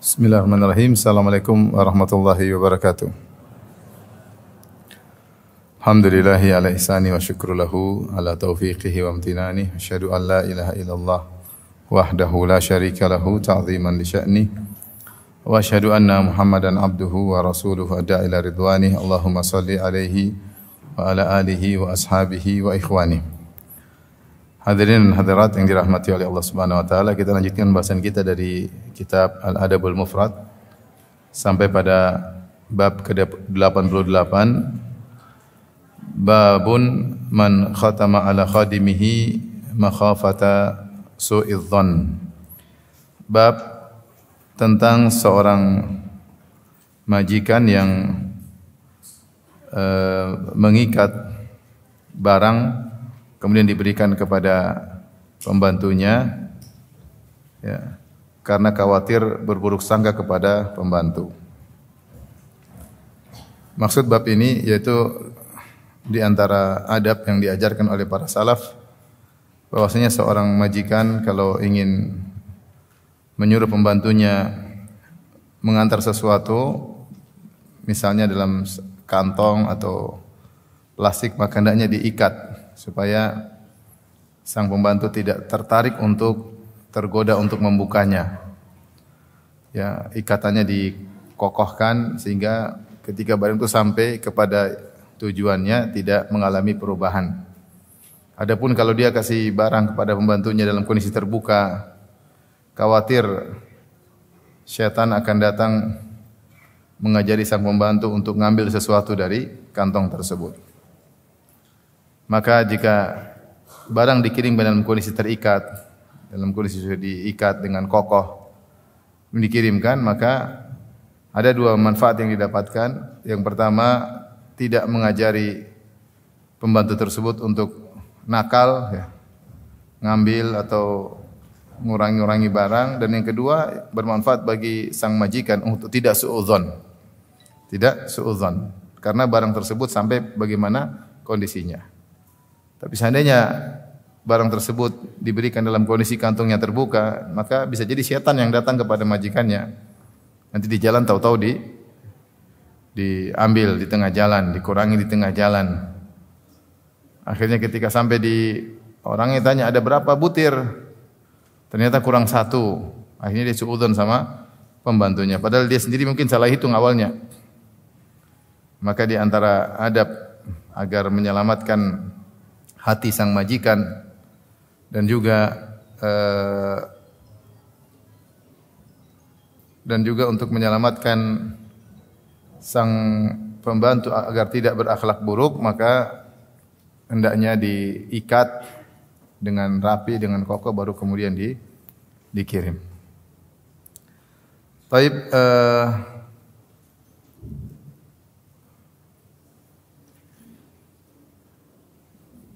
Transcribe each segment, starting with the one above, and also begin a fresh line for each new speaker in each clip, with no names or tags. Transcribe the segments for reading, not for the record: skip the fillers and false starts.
Bismillahirrahmanirrahim. Assalamualaikum warahmatullahi wabarakatuh. Alhamdulillahi ala ihsani wa syukru lahu ala taufiqihi wa amtinani. Asyhadu an la ilaha illallah wahdahu la syarika lahu ta'ziman li sya'ni. Wa asyhadu anna Muhammadan abduhu wa rasuluhu adda ila ridwani. Allahumma salli alaihi wa ala alihi wa ashabihi wa ikhwani. Hadirin dan hadirat yang dirahmati oleh Allah Subhanahu wa taala, kita lanjutkan bahasan kita dari kitab Al-Adabul Mufrad sampai pada bab ke-88, babun man khatama ala khadimihi makhafata su'iz dhann. Bab tentang seorang majikan yang mengikat barang kemudian diberikan kepada pembantunya, ya, karena khawatir berburuk sangka kepada pembantu. Maksud bab ini yaitu di antara adab yang diajarkan oleh para salaf, bahwasanya seorang majikan kalau ingin menyuruh pembantunya mengantar sesuatu, misalnya dalam kantong atau plastik, maka hendaknya diikat supaya sang pembantu tidak tertarik untuk tergoda untuk membukanya. Ya, ikatannya dikokohkan sehingga ketika barang itu sampai kepada tujuannya tidak mengalami perubahan. Adapun kalau dia kasih barang kepada pembantunya dalam kondisi terbuka, khawatir syaitan akan datang mengajari sang pembantu untuk mengambil sesuatu dari kantong tersebut. Maka jika barang dikirim dalam kondisi terikat, dalam kondisi sudah diikat dengan kokoh, dikirimkan, maka ada dua manfaat yang didapatkan. Yang pertama, tidak mengajari pembantu tersebut untuk nakal, ya, ngambil atau ngurangi barang. Dan yang kedua, bermanfaat bagi sang majikan untuk tidak suudzon. Tidak suudzon. Karena barang tersebut sampai bagaimana kondisinya. Tapi seandainya barang tersebut diberikan dalam kondisi kantongnya terbuka, maka bisa jadi syaitan yang datang kepada majikannya. Nanti di jalan tahu-tahu diambil di tengah jalan, dikurangi di tengah jalan. Akhirnya ketika sampai di orangnya tanya ada berapa butir, ternyata kurang satu. Akhirnya dia suudzon sama pembantunya. Padahal dia sendiri mungkin salah hitung awalnya. Maka di antara adab agar menyelamatkan hati sang majikan dan juga untuk menyelamatkan sang pembantu agar tidak berakhlak buruk, maka hendaknya diikat dengan rapi, dengan kokoh, baru kemudian dikirim. Baik,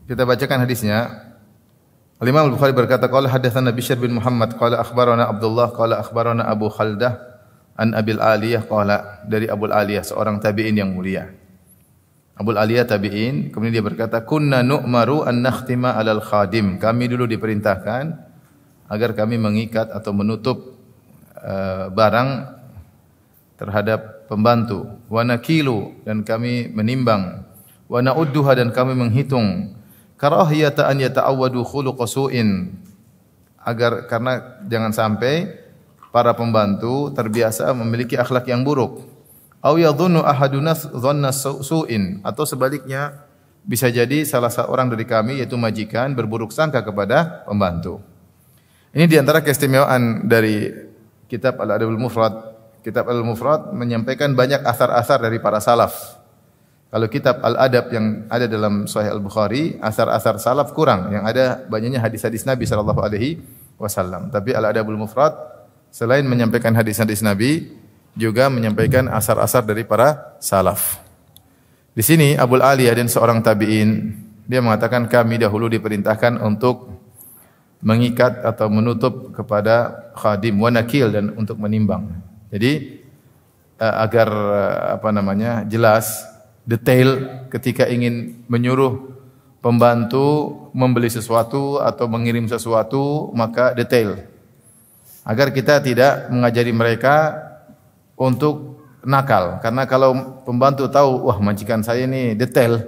kita bacakan hadisnya. Al-Imam Al-Bukhari berkata, qala hadatsana Bishr bin Muhammad qala akhbarana Abdullah qala akhbarana Abu Khaldah an Abil Aliyah qala, dari Abu Aliyah seorang tabi'in yang mulia. Abu Aliyah tabi'in, kemudian dia berkata, kunna nu'maru an nakhtima 'alal khadim. Kami dulu diperintahkan agar kami mengikat atau menutup barang terhadap pembantu. Wa nakilu, dan kami menimbang. Wa na'udduha, dan kami menghitung. Karahiyata an yata'awwadu khuluqa su'in, agar karena jangan sampai para pembantu terbiasa memiliki akhlak yang buruk. Aw yadhunnu ahaduna dhanna su'in, atau sebaliknya bisa jadi salah seorang dari kami yaitu majikan berburuk sangka kepada pembantu. Ini di antara keistimewaan dari kitab Al-Adabul Mufrad. Kitab Al-Mufrad menyampaikan banyak asar-asar dari para salaf. Kalau kitab Al-Adab yang ada dalam Sahih Al-Bukhari, asar-asar salaf kurang, yang ada banyaknya hadis-hadis Nabi sallallahu alaihi wasallam. Tapi Al-Adabul Mufrad selain menyampaikan hadis-hadis Nabi, juga menyampaikan asar-asar dari para salaf. Di sini Abu Aliyah dan seorang tabi'in, dia mengatakan kami dahulu diperintahkan untuk mengikat atau menutup kepada khadim wa nakil, dan untuk menimbang. Jadi agar jelas, detail ketika ingin menyuruh pembantu membeli sesuatu atau mengirim sesuatu, maka detail. agar kita tidak mengajari mereka untuk nakal. Karena kalau pembantu tahu, wah majikan saya ini detail,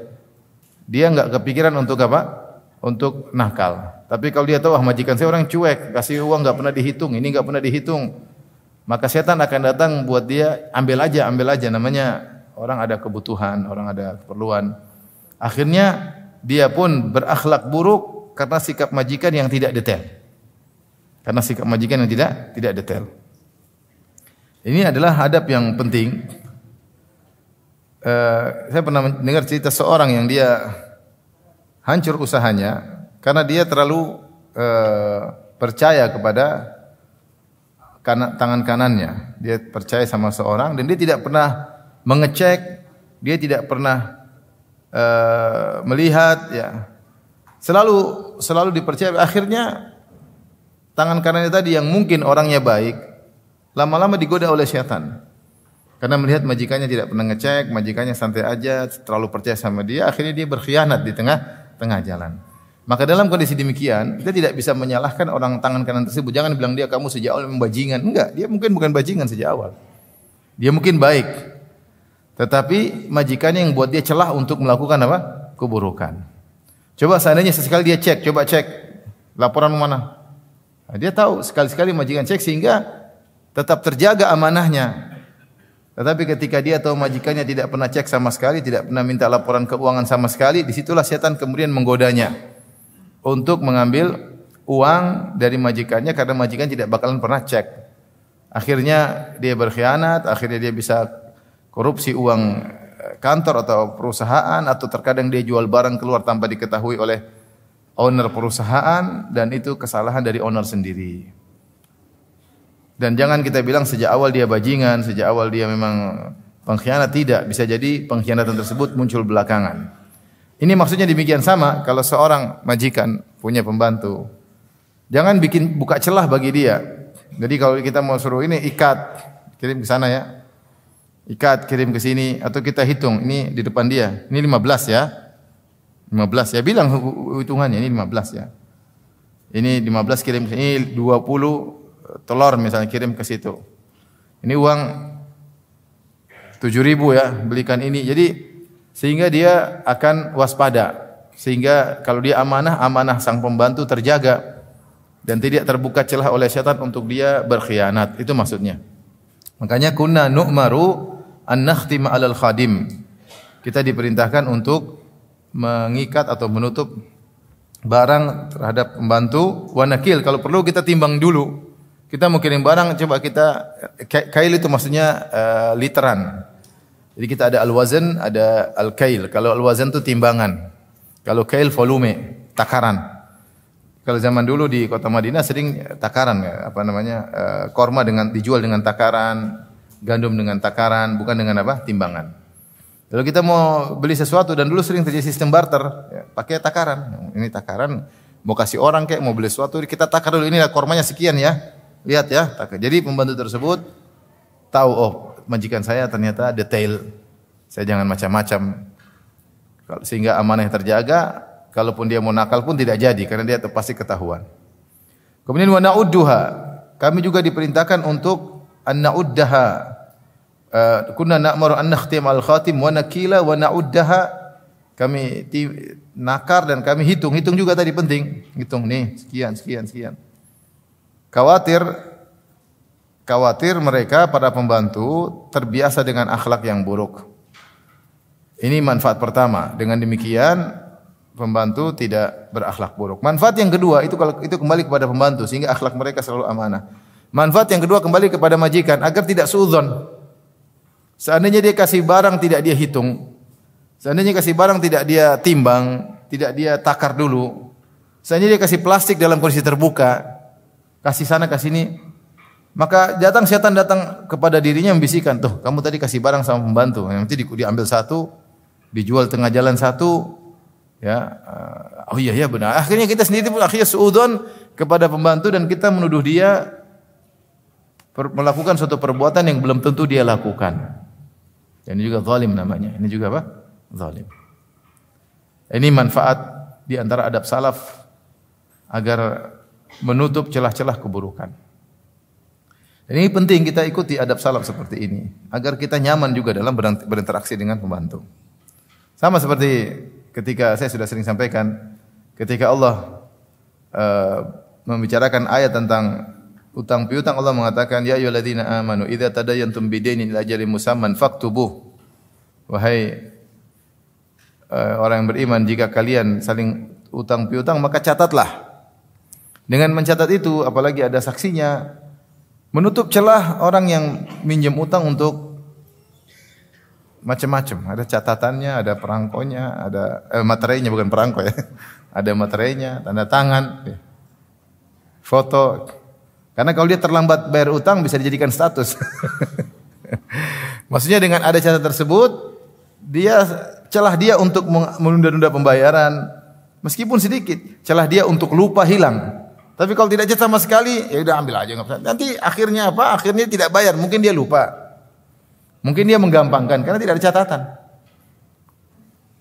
dia enggak kepikiran untuk apa? Untuk nakal. Tapi kalau dia tahu, wah majikan saya orang cuek, kasih uang enggak pernah dihitung, ini enggak pernah dihitung, maka setan akan datang buat dia, ambil aja. Namanya orang ada kebutuhan, orang ada keperluan. Akhirnya dia pun berakhlak buruk karena sikap majikan yang tidak detail. Karena sikap majikan yang tidak detail. Ini adalah adab yang penting. Saya pernah mendengar cerita seorang yang dia hancur usahanya karena dia terlalu percaya kepada tangan kanannya. Dia percaya sama seorang dan dia tidak pernah mengecek, dia tidak pernah melihat, ya. Selalu dipercaya. Akhirnya tangan kanannya tadi yang mungkin orangnya baik, lama-lama digoda oleh syaitan. Karena melihat majikannya tidak pernah ngecek, majikannya santai aja, terlalu percaya sama dia, akhirnya dia berkhianat di tengah jalan. Maka dalam kondisi demikian, kita tidak bisa menyalahkan orang tangan kanan tersebut. Jangan bilang dia kamu sejak awal memang bajingan. Enggak, dia mungkin bukan bajingan sejak awal. Dia mungkin baik. Tetapi majikannya yang buat dia celah untuk melakukan apa? Keburukan. Coba seandainya sesekali dia coba cek laporan mana. Nah, dia tahu sekali-sekali majikan cek sehingga tetap terjaga amanahnya. Tetapi ketika dia tahu majikannya tidak pernah cek sama sekali, tidak pernah minta laporan keuangan sama sekali, disitulah setan kemudian menggodanya untuk mengambil uang dari majikannya karena majikan tidak bakalan pernah cek. Akhirnya dia berkhianat, akhirnya dia bisa korupsi uang kantor atau perusahaan, atau terkadang dia jual barang keluar tanpa diketahui oleh owner perusahaan, dan itu kesalahan dari owner sendiri. Dan jangan kita bilang sejak awal dia bajingan, sejak awal dia memang pengkhianat. Tidak, bisa jadi pengkhianatan tersebut muncul belakangan. Ini maksudnya demikian sama kalau seorang majikan punya pembantu. Jangan buka celah bagi dia. Jadi kalau kita mau suruh ini ikat, kirim ke sana ya. Ikat, kirim ke sini, atau kita hitung ini di depan dia. Ini 15 ya. 15 ya, bilang hitungannya ini 15 ya. Ini 15 kirim ke sini, 20 telur misalnya kirim ke situ. Ini uang 7.000 ya, belikan ini. Jadi sehingga dia akan waspada. Sehingga kalau dia amanah sang pembantu terjaga dan tidak terbuka celah oleh syaitan untuk dia berkhianat. Itu maksudnya. Makanya kunna nu'maru an nakhtima 'alal khadim. Kita diperintahkan untuk mengikat atau menutup barang terhadap pembantu. Wa nakil, kalau perlu kita timbang dulu. Kita mau kirim barang, coba kita kail itu maksudnya literan. Jadi kita ada al-wazan, ada al-kail. Kalau al-wazan itu timbangan. Kalau kail volume, takaran. Kalau zaman dulu di kota Madinah sering takaran, korma dijual dengan takaran, gandum dengan takaran, bukan dengan apa? Timbangan. Kalau kita mau beli sesuatu, dan dulu sering terjadi sistem barter, ya, pakai takaran. Ini takaran, mau kasih orang kayak mau beli sesuatu, kita takar dulu, ini kormanya sekian ya. Lihat ya, jadi pembantu tersebut tahu, oh majikan saya ternyata detail, saya jangan macam-macam, sehingga amanah terjaga. Kalaupun dia mau nakal pun tidak jadi, karena dia pasti ketahuan. Kemudian wa na'udduha, kami juga diperintahkan untuk an-na'uddaha. Kunna na'muru an nakhtim al-khatim wa nakila wa na'uddaha. Kami nakar dan kami hitung juga tadi penting. Hitung nih, sekian. Khawatir mereka para pembantu terbiasa dengan akhlak yang buruk. Ini manfaat pertama. Dengan demikian pembantu tidak berakhlak buruk. Manfaat yang kedua itu kembali kepada pembantu sehingga akhlak mereka selalu amanah. Manfaat yang kedua kembali kepada majikan agar tidak suudzon. Seandainya dia kasih barang tidak dia hitung, seandainya kasih barang tidak dia timbang, tidak dia takar dulu, seandainya dia kasih plastik dalam kondisi terbuka, kasih sana kasih sini, maka setan datang kepada dirinya membisikkan, tuh kamu tadi kasih barang sama pembantu, nanti diambil satu, dijual tengah jalan satu, ya, oh iya benar. Akhirnya kita sendiri pun akhirnya suudzon kepada pembantu dan kita menuduh dia melakukan suatu perbuatan yang belum tentu dia lakukan. Ini juga zalim namanya. Ini juga apa? Zalim. Ini manfaat di antara adab salaf agar menutup celah-celah keburukan. Ini penting kita ikuti adab salaf seperti ini agar kita nyaman juga dalam berinteraksi dengan pembantu. Sama seperti ketika saya sudah sering sampaikan, ketika Allah membicarakan ayat tentang utang piutang, Allah mengatakan ya ayyuhalladzina amanu idza tadayantum bidainin ila ajalin musamman faktubuh. Wahai orang yang beriman, jika kalian saling utang piutang maka catatlah. Dengan mencatat itu apalagi ada saksinya, menutup celah orang yang minjem utang untuk macam-macam. Ada catatannya, ada perangkonya, ada materainya, bukan perangko ya. Ada materainya, tanda tangan, foto. Karena kalau dia terlambat bayar utang bisa dijadikan status. Maksudnya dengan ada catatan tersebut, celah dia untuk menunda-nunda pembayaran meskipun sedikit, celah dia untuk lupa hilang. Tapi kalau tidak catat sama sekali, ya udah ambil aja. Nanti akhirnya apa? Akhirnya tidak bayar. Mungkin dia lupa. Mungkin dia menggampangkan karena tidak ada catatan.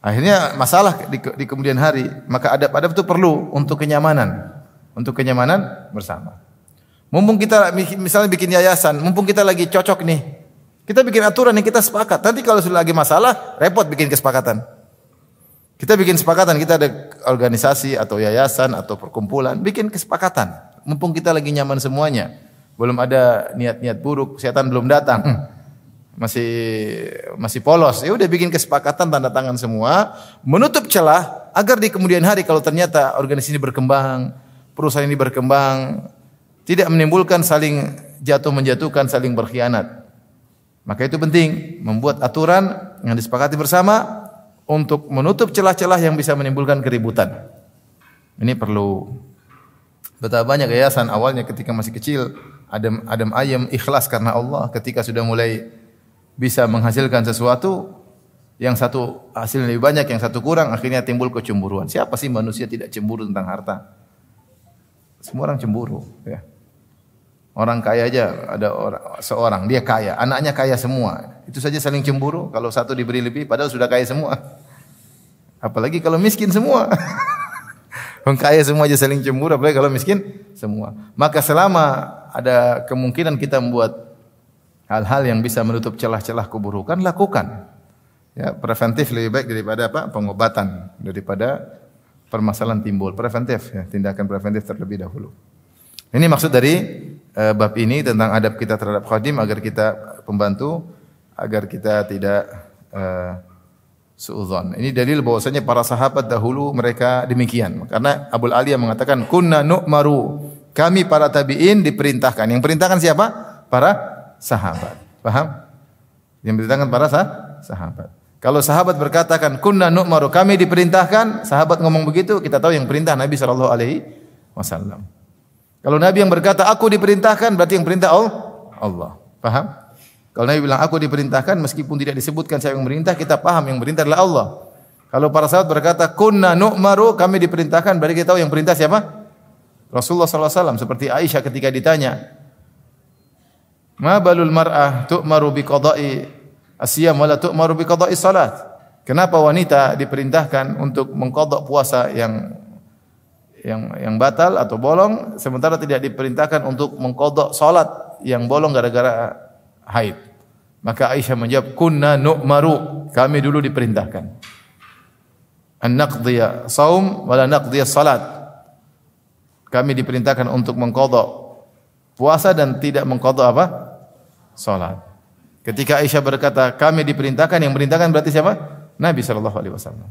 Akhirnya masalah di kemudian hari. Maka adab-adab itu perlu untuk kenyamanan. Untuk kenyamanan bersama. Mumpung kita misalnya bikin yayasan, mumpung kita lagi cocok nih. Kita bikin aturan yang kita sepakat. Nanti kalau sudah lagi masalah, repot bikin kesepakatan. Kita bikin kesepakatan, kita ada organisasi atau yayasan atau perkumpulan, bikin kesepakatan. Mumpung kita lagi nyaman semuanya, belum ada niat-niat buruk, setan belum datang, masih polos. Ya udah bikin kesepakatan, tanda tangan semua, menutup celah agar di kemudian hari kalau ternyata organisasi ini berkembang, perusahaan ini berkembang, tidak menimbulkan saling jatuh menjatuhkan, saling berkhianat. Maka itu penting membuat aturan yang disepakati bersama untuk menutup celah-celah yang bisa menimbulkan keributan. Ini perlu. Betapa banyak yayasan awalnya ketika masih kecil, adem ayem, ikhlas karena Allah. Ketika sudah mulai bisa menghasilkan sesuatu, yang satu hasil lebih banyak, yang satu kurang, akhirnya timbul kecemburuan. Siapa sih manusia tidak cemburu tentang harta? Semua orang cemburu. Ya. Orang kaya aja, ada seorang, dia kaya, anaknya kaya semua. Itu saja saling cemburu, kalau satu diberi lebih, padahal sudah kaya semua. Apalagi kalau miskin semua. Orang kaya semua aja saling cemburu, apalagi kalau miskin semua. Maka selama ada kemungkinan kita membuat hal-hal yang bisa menutup celah-celah keburukan, lakukan. Ya, preventif lebih baik daripada apa? Pengobatan, daripada permasalahan timbul. Preventif, ya, tindakan preventif terlebih dahulu. Ini maksud dari bab ini tentang adab kita terhadap khadim agar kita pembantu, agar kita tidak suudzon. Ini dalil bahwasanya para sahabat dahulu mereka demikian. Karena Abul Aliyah mengatakan kunna nu'maru, kami para tabi'in diperintahkan. Yang perintahkan siapa? Para sahabat. Paham? Yang perintahkan para sahabat. Kalau sahabat berkatakan kunna nu'maru, kami diperintahkan, sahabat ngomong begitu, kita tahu yang perintah Nabi sallallahu alaihi wasallam. Kalau Nabi yang berkata aku diperintahkan, berarti yang perintah Allah. Paham? Kalau Nabi bilang aku diperintahkan, meskipun tidak disebutkan siapa yang merintah, kita paham yang perintah adalah Allah. Kalau para sahabat berkata kunna nu'maru, kami diperintahkan, berarti kita tahu yang perintah siapa? Rasulullah sallallahu alaihi wasallam. Seperti Aisyah ketika ditanya, ma balul mar'ah tu'maru bi qada'i asyam wa la tu'maru bi qada'i salat? Kenapa wanita diperintahkan untuk mengqadha puasa yang batal atau bolong, sementara tidak diperintahkan untuk mengqadha salat yang bolong gara-gara haid? Maka Aisyah menjawab, kunna nu'maru, kami dulu diperintahkan an naqdiya shaum wa la naqdiya salat. Kami diperintahkan untuk mengqadha puasa dan tidak mengqadha apa? Salat. Ketika Aisyah berkata kami diperintahkan, yang perintahkan berarti siapa? Nabi sallallahu alaihi wasallam.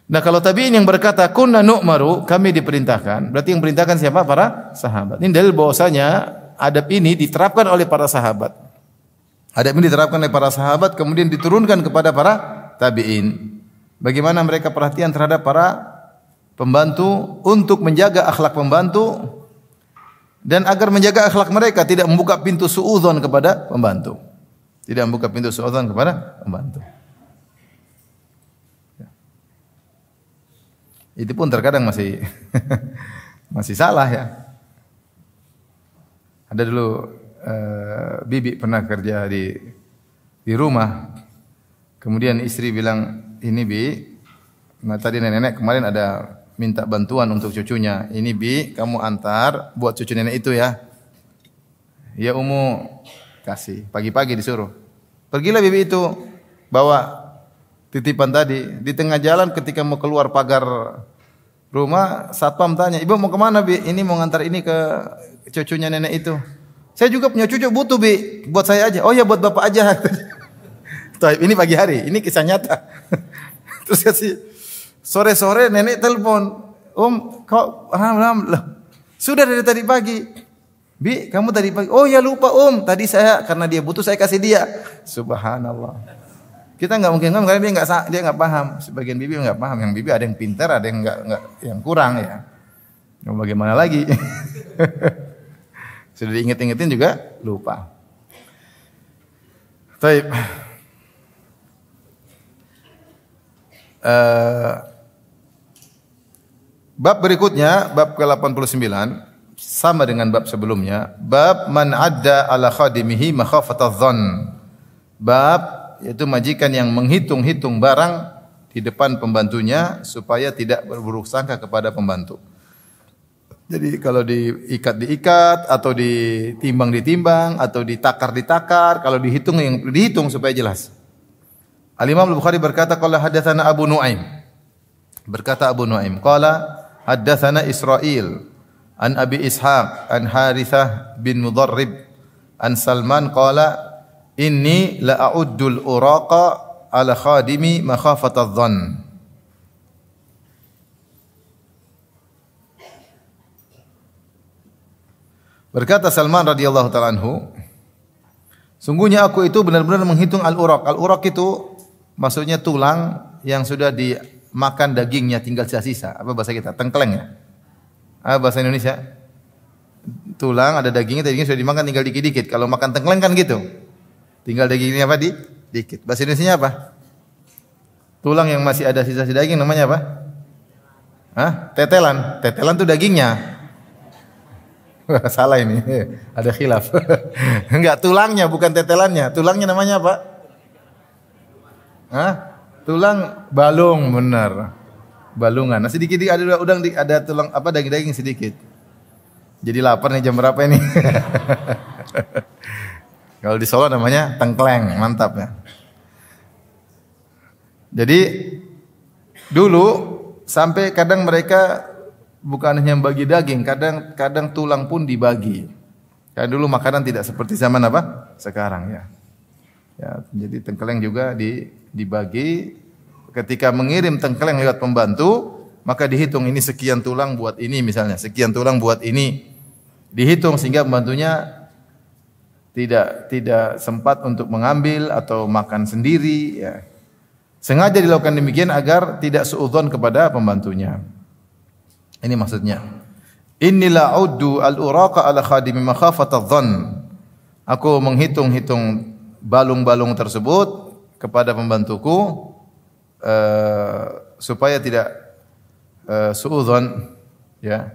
Nah, kalau tabi'in yang berkata kunna nu'maru, kami diperintahkan, berarti yang perintahkan siapa? Para sahabat. Ini dalil bahwasanya adab ini diterapkan oleh para sahabat. Adab ini diterapkan oleh para sahabat kemudian diturunkan kepada para tabi'in. Bagaimana mereka perhatian terhadap para pembantu untuk menjaga akhlak pembantu dan agar menjaga akhlak mereka tidak membuka pintu suudzon kepada pembantu. Tidak membuka pintu suudzon kepada pembantu. Itu pun terkadang masih masih salah ya. Ada dulu bibi pernah kerja di rumah. Kemudian istri bilang, "Ini Bi, tadi nenek kemarin ada minta bantuan untuk cucunya. Ini Bi, kamu antar buat cucu nenek itu ya." Ya Ummu, kasih. Pagi-pagi disuruh. Pergilah bibi itu bawa titipan tadi. Di tengah jalan ketika mau keluar pagar rumah, satpam tanya, "Ibu mau kemana, Bi?" "Ini mau ngantar ini ke cucunya nenek itu." "Saya juga punya cucu, butuh, Bi. Buat saya aja." "Oh ya, buat Bapak aja." Ini pagi hari, ini kisah nyata. Terus kasih sore-sore nenek telepon, kau sudah dari tadi pagi." "Bi, kamu tadi pagi?" "Oh ya lupa tadi saya karena dia butuh saya kasih dia." Subhanallah. Kita nggak mungkin karena dia nggak paham. Sebagian bibi nggak paham. Yang bibi ada yang pintar, ada yang nggak yang kurang ya. Mau bagaimana lagi? Sudah diinget-ingetin juga lupa. Baik. Bab berikutnya, bab ke-89 sama dengan bab sebelumnya, bab man adda ala khadimihi makhafatadh dhann. Bab yaitu majikan yang menghitung-hitung barang di depan pembantunya supaya tidak berburuk sangka kepada pembantu. Jadi kalau diikat atau ditimbang atau ditakar, kalau dihitung supaya jelas. Al-Imam Al-Bukhari berkata qala hadatsana Abu Nuaim. Berkata Abu Nuaim, qala hadatsana Israil an Abi Ishaq an Harithah bin Mudharrib an Salman qala inni la a'uddul uraqa ala khadimi makhafatadh dhann. Berkata Salman radhiyallahu ta'ala anhu, sungguhnya aku itu benar-benar menghitung al-uraq. Al-uraq itu maksudnya tulang yang sudah dimakan dagingnya tinggal sisa-sisa. Apa bahasa kita? Tengkleng ya? Bahasa Indonesia? Tulang ada dagingnya sudah dimakan tinggal dikit-dikit. Kalau makan tengkleng kan gitu. Tinggal dagingnya apa? Dikit. Bahasa Indonesia apa? Tulang yang masih ada sisa-sisa daging namanya apa? Tetelan. Tetelan itu dagingnya. Salah ini. Ada khilaf. Enggak, tulangnya bukan tetelannya. Tulangnya namanya apa? Tulang balung, benar. Balungan. Nah, sedikit ada udang ada tulang apa daging-daging sedikit. Jadi lapar nih jam berapa ini? Kalau di Solo namanya tengkleng, mantap ya. Jadi dulu sampai kadang mereka bukan hanya bagi daging, kadang tulang pun dibagi. Karena dulu makanan tidak seperti zaman apa? Sekarang ya. Ya, jadi tengkleng juga dibagi. Ketika mengirim tengkleng lewat pembantu, maka dihitung ini sekian tulang buat ini misalnya, sekian tulang buat ini. Dihitung sehingga pembantunya tidak sempat untuk mengambil atau makan sendiri ya. Sengaja dilakukan demikian agar tidak suudzon kepada pembantunya. Ini maksudnya. Innila uddu al-uraqa ala khadimi makhafatadh dhann. Aku menghitung-hitung balung-balung tersebut kepada pembantuku supaya tidak suudzon ya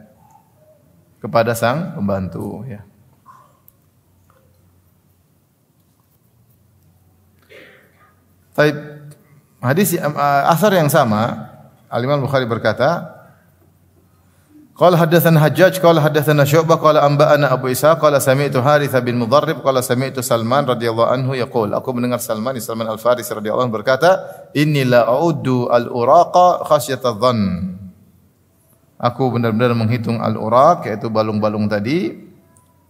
kepada sang pembantu ya. Baik, hadis asar yang sama, Al-Imam Bukhari berkata, qala hadatsana Hajjaj qala hadatsana Syu'bah qala anba'ana Abu Isa qala sami'tu Haritsah bin Mudharrib qala sami'tu Salman radhiyallahu anhu yaqul, aku mendengar Salman Al-Farisi radhiyallahu anhu berkata, inni la a'uddu al-uraqa khasyatadh dhann. Aku benar-benar menghitung al-uraq yaitu balung-balung tadi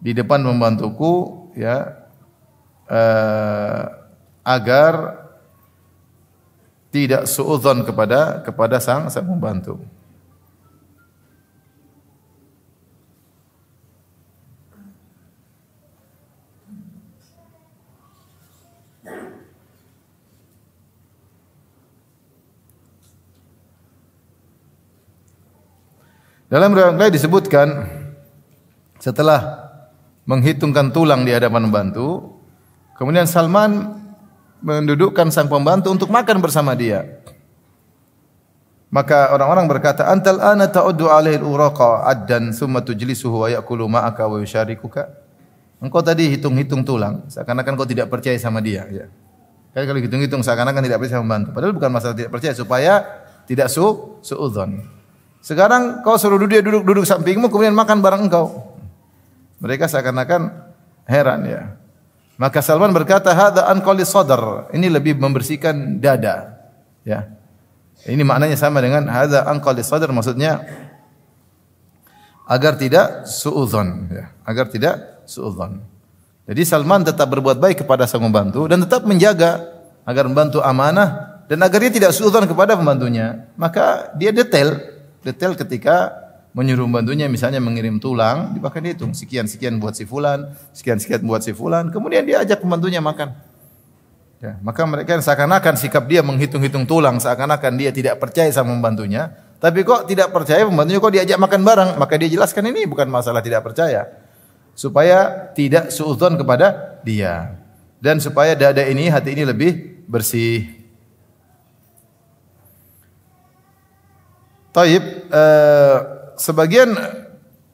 di depan pembantuku ya agar tidak suudzon kepada sang pembantu. Dalam riwayat lain disebutkan setelah menghitungkan tulang di hadapan pembantu, kemudian Salman mendudukkan sang pembantu untuk makan bersama dia. Maka orang-orang berkata, "Antal ana ta'uddu 'alaihi al-uraqa 'addan thumma tujlisuhu wa ya'kulu ma'aka wa yusyarikuka." Engkau tadi hitung-hitung tulang, seakan-akan kau tidak percaya sama dia, ya. Kan kalau hitung-hitung seakan-akan tidak percaya sama pembantu. Padahal bukan masalah tidak percaya, supaya tidak suudzon. Sekarang kau suruh dia duduk sampingmu kemudian makan bareng engkau. Mereka seakan-akan Heran ya. Maka Salman berkata, "Hadza anqali sadr." Ini lebih membersihkan dada. Ya. Ini maknanya sama dengan hadza anqali sadr, maksudnya agar tidak suudzon, ya. Agar tidak suudzon. Jadi Salman tetap berbuat baik kepada sang pembantu dan tetap menjaga agar membantu amanah dan agar dia tidak suudzon kepada pembantunya. Maka dia detail ketika menyuruh pembantunya misalnya mengirim tulang, bahkan dia hitung sekian-sekian buat si fulan, sekian-sekian buat si fulan, kemudian dia ajak pembantunya makan. Ya, maka mereka seakan-akan sikap dia menghitung-hitung tulang, seakan-akan dia tidak percaya sama pembantunya, tapi kok tidak percaya pembantunya kok diajak makan bareng, maka dia jelaskan ini bukan masalah tidak percaya, supaya tidak suudzon kepada dia dan supaya dada ini, hati ini lebih bersih. Taib, sebagian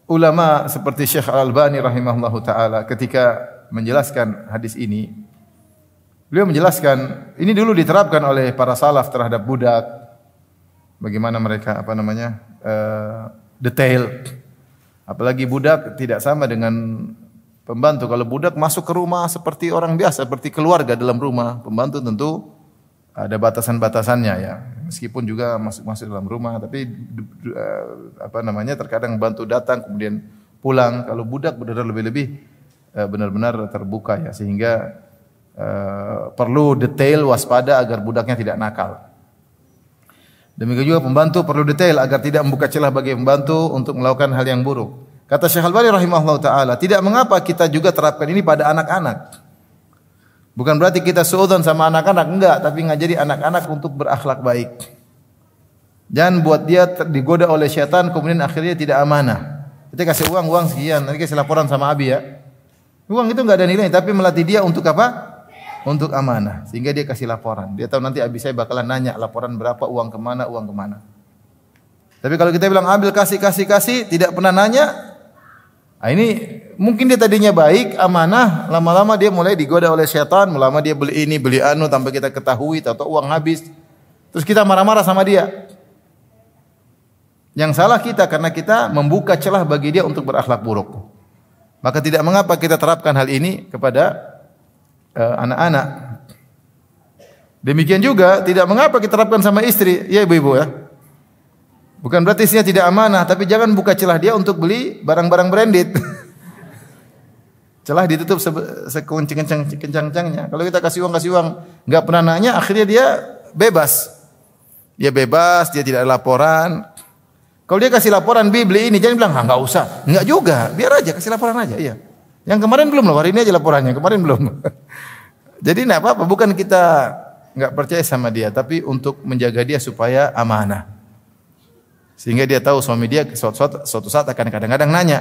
ulama seperti Syekh Al-Albani rahimahullahu taala ketika menjelaskan hadis ini, beliau menjelaskan ini dulu diterapkan oleh para salaf terhadap budak, bagaimana mereka detail. Apalagi budak tidak sama dengan pembantu. Kalau budak masuk ke rumah seperti orang biasa, seperti keluarga dalam rumah. Pembantu tentu ada batasan-batasannya ya. Meskipun juga masuk dalam rumah, tapi terkadang bantu datang kemudian pulang. Kalau budak benar-benar lebih benar-benar terbuka ya, sehingga perlu detail waspada agar budaknya tidak nakal. Demikian juga pembantu perlu detail agar tidak membuka celah bagi pembantu untuk melakukan hal yang buruk. Kata Syekh Al-Albani rahimahullah taala, tidak mengapa kita juga terapkan ini pada anak-anak. Bukan berarti kita suudzon sama anak-anak, enggak, tapi ngajari anak-anak untuk berakhlak baik. Jangan buat dia digoda oleh syaitan kemudian akhirnya tidak amanah. Kita kasih uang sekian, nanti kasih laporan sama abi ya. Uang itu enggak ada nilainya, tapi melatih dia untuk apa? Untuk amanah, sehingga dia kasih laporan. Dia tahu nanti abi saya bakalan nanya laporan berapa, uang kemana. Tapi kalau kita bilang ambil kasih, tidak pernah nanya, nah ini mungkin dia tadinya baik, amanah, lama-lama dia mulai digoda oleh syaitan, lama dia beli ini, beli anu, tanpa kita ketahui, atau uang habis. Terus kita marah-marah sama dia. Yang salah kita karena kita membuka celah bagi dia untuk berakhlak buruk. Maka tidak mengapa kita terapkan hal ini kepada anak-anak. Demikian juga tidak mengapa kita terapkan sama istri, ya ibu-ibu ya. Bukan berarti istrinya tidak amanah, tapi jangan buka celah dia untuk beli barang-barang branded. Celah ditutup sekencang-kencangnya. Kalau kita kasih uang, enggak pernah nanya, akhirnya dia bebas. Dia tidak ada laporan. Kalau dia kasih laporan, beli ini, jangan bilang, enggak usah. Enggak juga, biar aja kasih laporan aja, iya. Yang kemarin belum loh, hari ini aja laporannya, kemarin belum. Jadi enggak apa-apa, bukan kita enggak percaya sama dia, tapi untuk menjaga dia supaya amanah. Sehingga dia tahu suami dia suatu saat akan kadang-kadang nanya.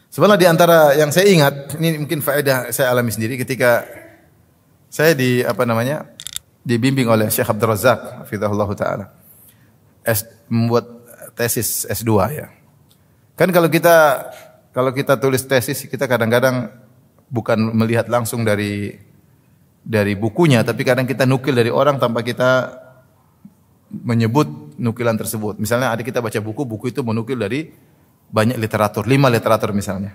Sebenarnya di antara yang saya ingat, ini mungkin faedah saya alami sendiri ketika saya dibimbing oleh Syekh Abdul Razak hafizahullah taala. Membuat tesis S2 ya. Kan kalau kita tulis tesis, kita kadang-kadang bukan melihat langsung dari bukunya, tapi kadang kita nukil dari orang tanpa kita menyebut nukilan tersebut. Misalnya ada kita baca buku itu menukil dari banyak literatur, 5 literatur misalnya.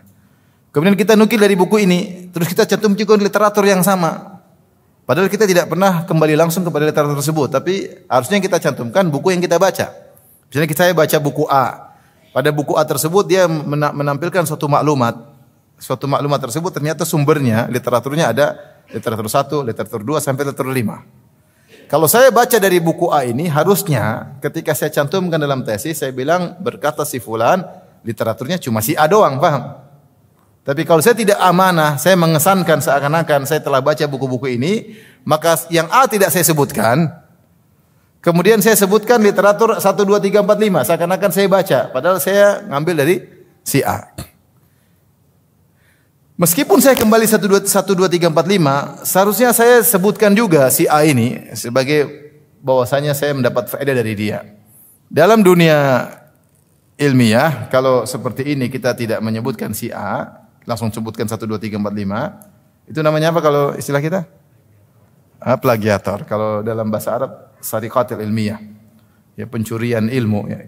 Kemudian kita nukil dari buku ini, terus kita cantum juga literatur yang sama. Padahal kita tidak pernah kembali langsung kepada literatur tersebut, tapi harusnya kita cantumkan buku yang kita baca. Misalnya saya baca buku A. Pada buku A tersebut dia menampilkan suatu maklumat. Suatu maklumat tersebut ternyata sumbernya, literaturnya ada literatur 1, literatur 2 sampai literatur 5. Kalau saya baca dari buku A ini, harusnya ketika saya cantumkan dalam tesis, saya bilang berkata si fulan, literaturnya cuma si A doang, paham? Tapi kalau saya tidak amanah, saya mengesankan seakan-akan saya telah baca buku-buku ini, maka yang A tidak saya sebutkan, kemudian saya sebutkan literatur 1, 2, 3, 4, 5, seakan-akan saya baca, padahal saya ngambil dari si A. Meskipun saya kembali 1, 2, 3, 4, 5, seharusnya saya sebutkan juga si A ini sebagai bahwasanya saya mendapat faedah dari dia. Dalam dunia ilmiah, kalau seperti ini kita tidak menyebutkan si A, langsung sebutkan 1, 2, 3, 4, 5, itu namanya apa kalau istilah kita? Plagiator. Kalau dalam bahasa Arab, sariqatul ilmiah. Ya, pencurian ilmu ya.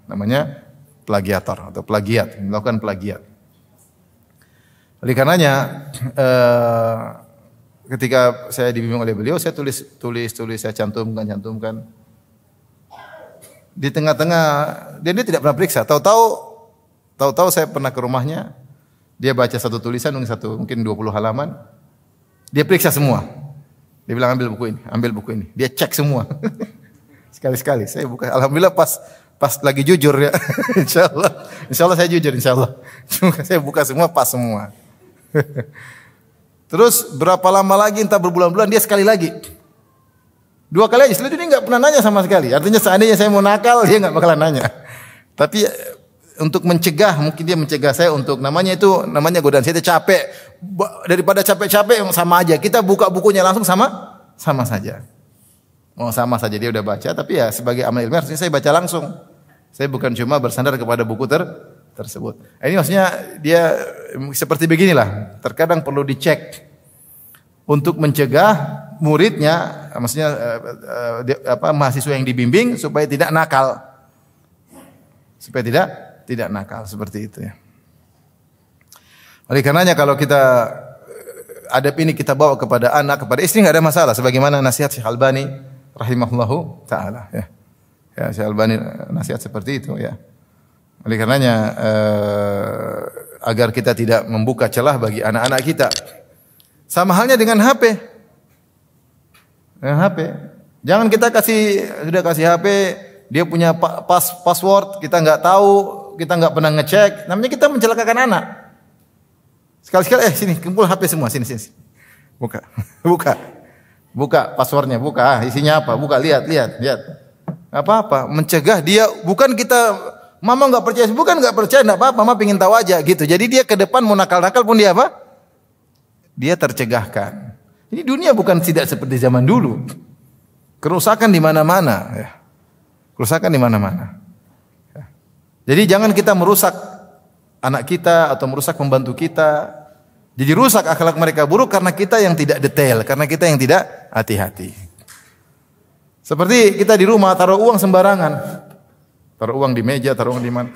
Namanya plagiator atau plagiat, melakukan plagiat. Oleh karenanya ketika saya dibimbing oleh beliau, saya tulis, saya cantumkan. Di tengah-tengah dia tidak pernah periksa. Tahu-tahu saya pernah ke rumahnya, dia baca satu tulisan mungkin 20 halaman. Dia periksa semua. Dia bilang ambil buku ini. Dia cek semua. Sekali-sekali saya buka. Alhamdulillah pas lagi jujur ya. Insyaallah saya jujur insyaallah. Saya buka semua pas semua. Terus berapa lama lagi, entah berbulan-bulan, dia sekali lagi. 2 kali aja, setelah itu dia nggak pernah nanya sama sekali. Artinya seandainya saya mau nakal, dia nggak bakalan nanya. Tapi untuk mencegah, mungkin dia mencegah saya untuk namanya godaan. Saya capek, daripada capek-capek sama aja. Kita buka bukunya langsung sama saja. Sama saja dia udah baca, tapi ya sebagai amal ilmiah harusnya saya baca langsung. Saya bukan cuma bersandar kepada buku tersebut. Ini maksudnya dia seperti beginilah. Terkadang perlu dicek untuk mencegah muridnya, maksudnya mahasiswa yang dibimbing supaya tidak nakal. Supaya tidak nakal seperti itu ya. Oleh karenanya kalau kita adab ini kita bawa kepada anak, kepada istri enggak ada masalah, sebagaimana nasihat Syekh Albani rahimahullahu taala ya. Ya, Syekh Albani nasihat seperti itu ya. Oleh karenanya agar kita tidak membuka celah bagi anak-anak kita. Sama halnya dengan HP. Dengan HP. Jangan kita sudah kasih HP, dia punya password, kita enggak tahu, kita enggak pernah ngecek. Namanya kita mencelakakan anak. Sekali-sekali sini kumpul HP semua, sini. Buka. Buka passwordnya, buka. Isinya apa? Buka, lihat. Apa-apa, mencegah dia, bukan kita mama enggak percaya, enggak apa-apa, mama pengin tahu aja gitu. Jadi dia ke depan mau nakal-nakal pun dia apa? Dia tercegahkan. Ini dunia bukan tidak seperti zaman dulu. Kerusakan di mana-mana ya. Kerusakan di mana-mana. Ya. Jadi jangan kita merusak anak kita atau merusak pembantu kita. Jadi rusak akhlak mereka buruk karena kita yang tidak detail, karena kita yang tidak hati-hati. Seperti kita di rumah taruh uang sembarangan. Taruh uang di meja, taruh uang di mana.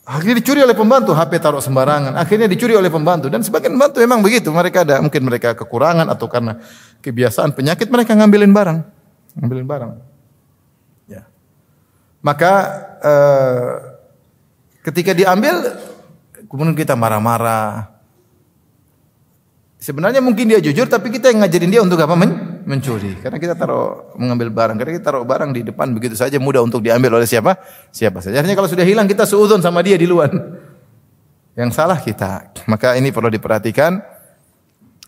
Akhirnya dicuri oleh pembantu, HP taruh sembarangan. Akhirnya dicuri oleh pembantu dan sebagian pembantu memang begitu. Mungkin mereka kekurangan atau karena kebiasaan penyakit mereka ngambilin barang. Ya. Maka ketika diambil kemudian kita marah-marah. Sebenarnya mungkin dia jujur tapi kita yang ngajarin dia untuk apa? Mencuri. Karena kita mengambil barang. Karena kita taruh barang di depan begitu saja mudah untuk diambil oleh siapa saja. Artinya kalau sudah hilang kita suudzon sama dia di luar. Yang salah kita. Maka ini perlu diperhatikan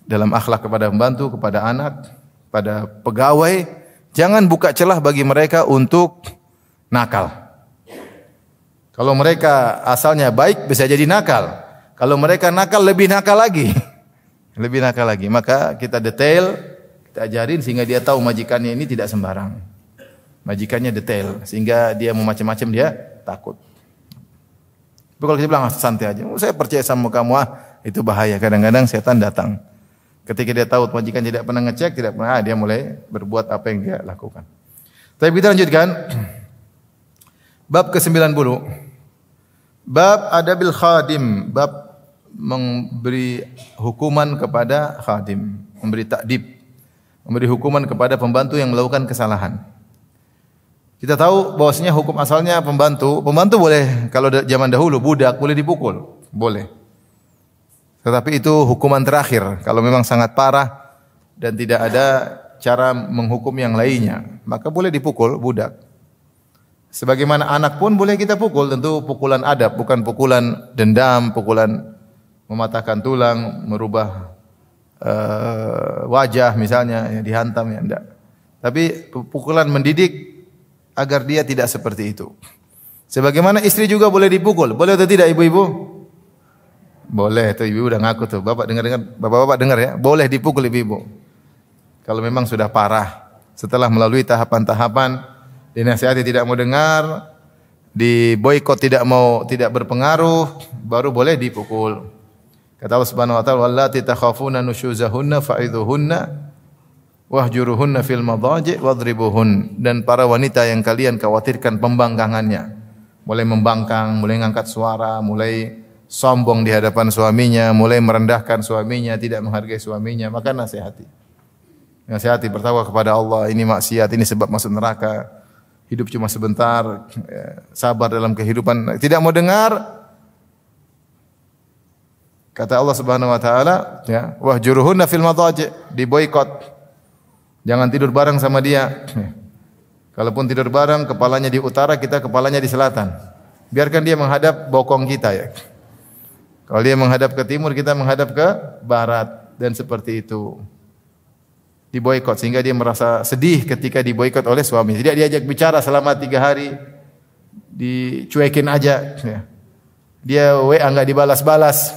dalam akhlak kepada pembantu, kepada anak, pada pegawai. Jangan buka celah bagi mereka untuk nakal. Kalau mereka asalnya baik bisa jadi nakal. Kalau mereka nakal lebih nakal lagi. Maka kita detail, kita ajarin sehingga dia tahu majikannya ini tidak sembarang. Majikannya detail sehingga dia mau macam-macam dia takut. Tapi kalau kita bilang santai aja, saya percaya sama kamu itu bahaya. Kadang-kadang setan datang. Ketika dia tahu majikan tidak pernah ngecek, dia mulai berbuat apa yang dia lakukan. Tapi kita lanjutkan. Bab ke-90. Bab adabil khadim, bab memberi hukuman kepada khadim, memberi ta'dib, memberi hukuman kepada pembantu yang melakukan kesalahan. Kita tahu bahwasanya hukum asalnya pembantu boleh, kalau zaman dahulu budak boleh dipukul, boleh. Tetapi itu hukuman terakhir, kalau memang sangat parah dan tidak ada cara menghukum yang lainnya, maka boleh dipukul budak. Sebagaimana anak pun boleh kita pukul, tentu pukulan adab, bukan pukulan dendam, pukulan mematahkan tulang, merubah wajah misalnya, ya, dihantam ya enggak. Tapi pukulan mendidik agar dia tidak seperti itu. Sebagaimana istri juga boleh dipukul, boleh atau tidak ibu-ibu? Boleh, tuh ibu udah ngaku tuh. Bapak-bapak dengar ya, boleh dipukul ibu-ibu. Kalau memang sudah parah, setelah melalui tahapan-tahapan, dinasihati tidak mau dengar, diboikot tidak berpengaruh, baru boleh dipukul. Kata Allah Subhanahu wa taala, "Wallati takhafuna nusyuzahunna fa'idhuhunna wahjuruhunna fil madhaji' wadribuhun." Dan para wanita yang kalian khawatirkan pembangkangannya, mulai membangkang, mulai mengangkat suara, mulai sombong di hadapan suaminya, mulai merendahkan suaminya, tidak menghargai suaminya, maka nasihati. Nasihati, bertakwa kepada Allah, ini maksiat, ini sebab masuk neraka. Hidup cuma sebentar, sabar dalam kehidupan. Tidak mau dengar, kata Allah Subhanahu wa taala, ya, wahjuruhunna fil madhaji', diboikot. Jangan tidur bareng sama dia. Kalaupun tidur bareng, kepalanya di utara, kita kepalanya di selatan. Biarkan dia menghadap bokong kita, ya. Kalau dia menghadap ke timur, kita menghadap ke barat, dan seperti itu. Diboikot sehingga dia merasa sedih ketika diboikot oleh suami. Tidak diajak bicara selama 3 hari, dicuekin aja. Dia WA enggak dibalas-balas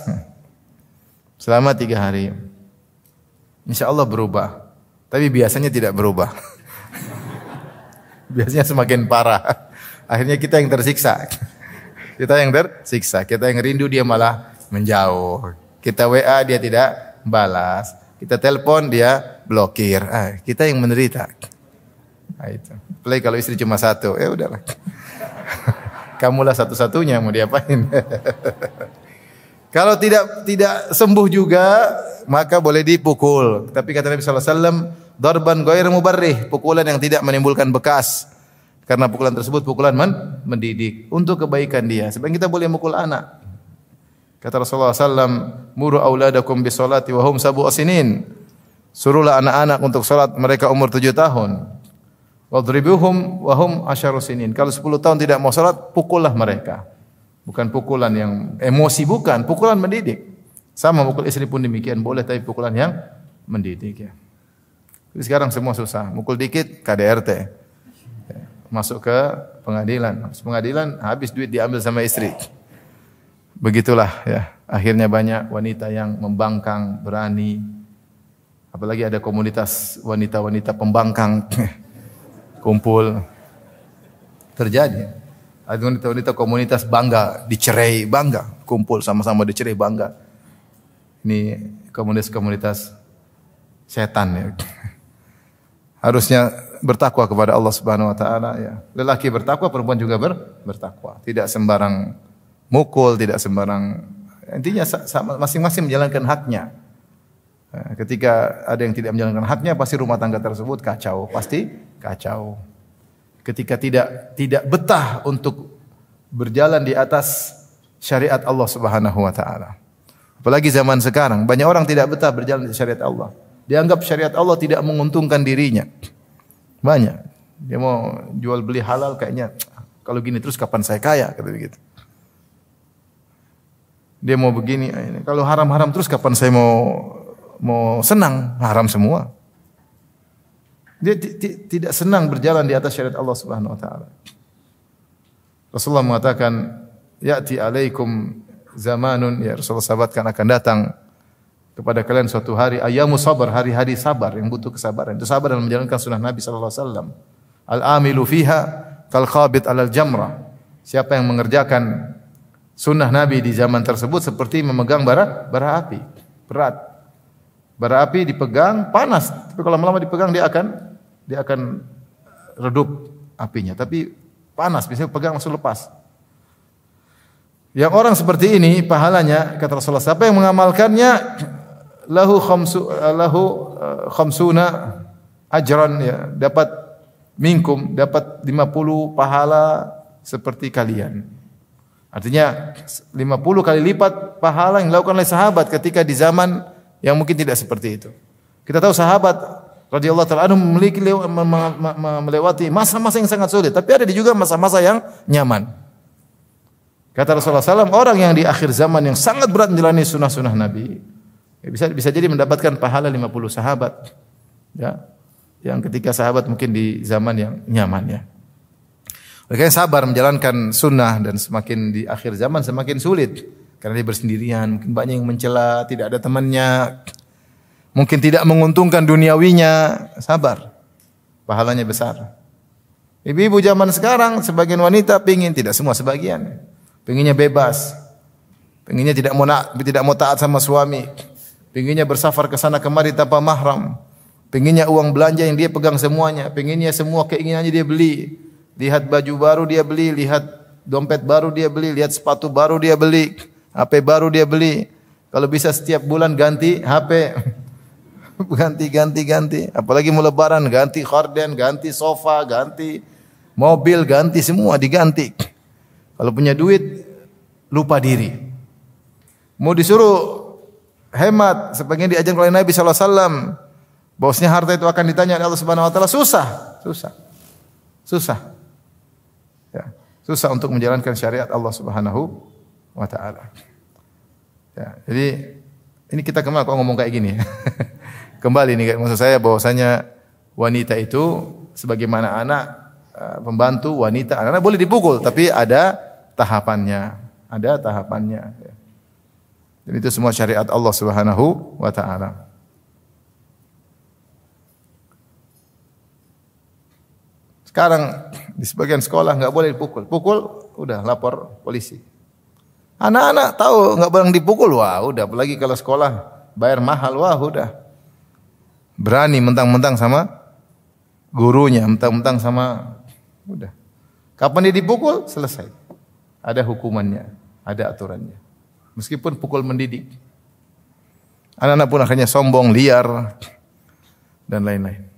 selama 3 hari. Insya Allah berubah. Tapi biasanya tidak berubah. Biasanya semakin parah. Akhirnya kita yang tersiksa. Kita yang tersiksa. Kita yang rindu, dia malah menjauh. Kita WA, dia tidak balas. Kita telepon, dia blokir. Kita yang menderita. Itu. Apalagi kalau istri cuma satu, ya udahlah. Kamulah satu-satunya, mau diapain? Kalau tidak sembuh juga, maka boleh dipukul. Tapi kata Nabi sallallahu alaihi wasallam, darban ghair mubarrih, pukulan yang tidak menimbulkan bekas. Karena pukulan tersebut pukulan mendidik untuk kebaikan dia. Sebenarnya kita boleh mukul anak. Kata Rasulullah SAW, muru auladakum bis salati wa hum sab'u sinin. Suruhlah anak-anak untuk salat mereka umur 7 tahun. Wadribuhum wa hum 10 sinin. Kalau 10 tahun tidak mau salat, pukullah mereka. Bukan pukulan yang emosi, bukan, pukulan mendidik. Sama mukul istri pun demikian boleh, tapi pukulan yang mendidik, ya. Jadi sekarang semua susah. Mukul dikit KDRT. Masuk ke pengadilan. Masuk pengadilan habis duit diambil sama istri. Begitulah, ya. Akhirnya banyak wanita yang membangkang, berani. Apalagi ada komunitas wanita-wanita pembangkang kumpul. Terjadi. Ada wanita-wanita komunitas bangga dicerai, bangga. Kumpul sama-sama dicerai, bangga. Ini komunitas setan, ya. Harusnya bertakwa kepada Allah Subhanahu wa taala, ya. Lelaki bertakwa, perempuan juga bertakwa. Tidak sembarang mukul, tidak sembarang. Intinya masing-masing menjalankan haknya. Ketika ada yang tidak menjalankan haknya, pasti rumah tangga tersebut kacau, pasti kacau. Ketika tidak betah untuk berjalan di atas syariat Allah Subhanahu wa taala. Apalagi zaman sekarang, banyak orang tidak betah berjalan di syariat Allah. Dianggap syariat Allah tidak menguntungkan dirinya. Banyak. Dia mau jual beli halal, kayaknya kalau gini terus kapan saya kaya, kata begitu. Dia mau begini, kalau haram-haram terus kapan saya mau senang, haram semua. Dia tidak senang berjalan di atas syariat Allah Subhanahu wa taala. Rasulullah mengatakan, "Ya'ti 'alaikum zamanun," ya Rasulullah sahabatkan akan datang kepada kalian suatu hari, ayyamu sabar, hari-hari sabar yang butuh kesabaran. Itu sabar dalam menjalankan sunnah Nabi sallallahu alaihi wasallam. Al-amilu fiha kal khabit 'alal jamrah. Siapa yang mengerjakan sunnah Nabi di zaman tersebut seperti memegang bara api, berat. Bara api dipegang panas, tapi kalau lama-lama dipegang dia akan redup apinya, tapi panas, biasanya pegang langsung lepas. Yang orang seperti ini pahalanya, kata Rasulullah, siapa yang mengamalkannya lahu khamsuna ajran, ya, dapat minkum, dapat 50 pahala seperti kalian. Artinya 50 kali lipat pahala yang dilakukan oleh sahabat ketika di zaman yang mungkin tidak seperti itu. Kita tahu sahabat radhiyallahu ta'ala anhum melewati masa-masa yang sangat sulit, tapi ada juga masa-masa yang nyaman. Kata Rasulullah SAW, orang yang di akhir zaman yang sangat berat menjalani sunnah-sunnah Nabi, bisa jadi mendapatkan pahala 50 sahabat. Ya, yang ketika sahabat mungkin di zaman yang nyaman, ya. Mereka yang sabar menjalankan sunnah dan semakin di akhir zaman semakin sulit. Karena dia bersendirian, mungkin banyak yang mencela, tidak ada temannya, mungkin tidak menguntungkan duniawinya, sabar. Pahalanya besar. Ibu-ibu zaman sekarang, sebagian wanita pingin, tidak semua, sebagian. Pengennya bebas. Pengennya tidak mau taat sama suami. Pengennya bersafar ke sana kemari tanpa mahram. Pengennya uang belanja yang dia pegang semuanya. Pengennya semua keinginannya dia beli. Lihat baju baru dia beli, lihat dompet baru dia beli, lihat sepatu baru dia beli, HP baru dia beli. Kalau bisa setiap bulan ganti HP. Ganti. Apalagi mau lebaran, ganti horden, ganti sofa, ganti mobil, ganti semua diganti. Kalau punya duit, lupa diri. Mau disuruh hemat, sebagian diajarkan oleh Nabi SAW. Bahwasanya harta itu akan ditanya oleh Allah Subhanahu Wa Taala. Susah. Ya, susah untuk menjalankan syariat Allah Subhanahu Wa Taala. Ya, jadi ini kita kemana kok ngomong kayak gini? Kembali nih, maksud saya bahwasanya wanita itu sebagaimana anak pembantu wanita, anak boleh dipukul tapi ada tahapannya, Dan itu semua syariat Allah Subhanahu wa taala. Sekarang di sebagian sekolah enggak boleh dipukul. Pukul udah lapor polisi. Anak-anak tahu enggak boleh dipukul, wah udah, apalagi kalau sekolah bayar mahal, wah udah. Berani mentang-mentang sama gurunya, mentang-mentang sama udah. Kapan dia dipukul? Selesai. Ada hukumannya, ada aturannya. Meskipun pukul mendidik. Anak-anak pun akhirnya sombong, liar dan lain-lain.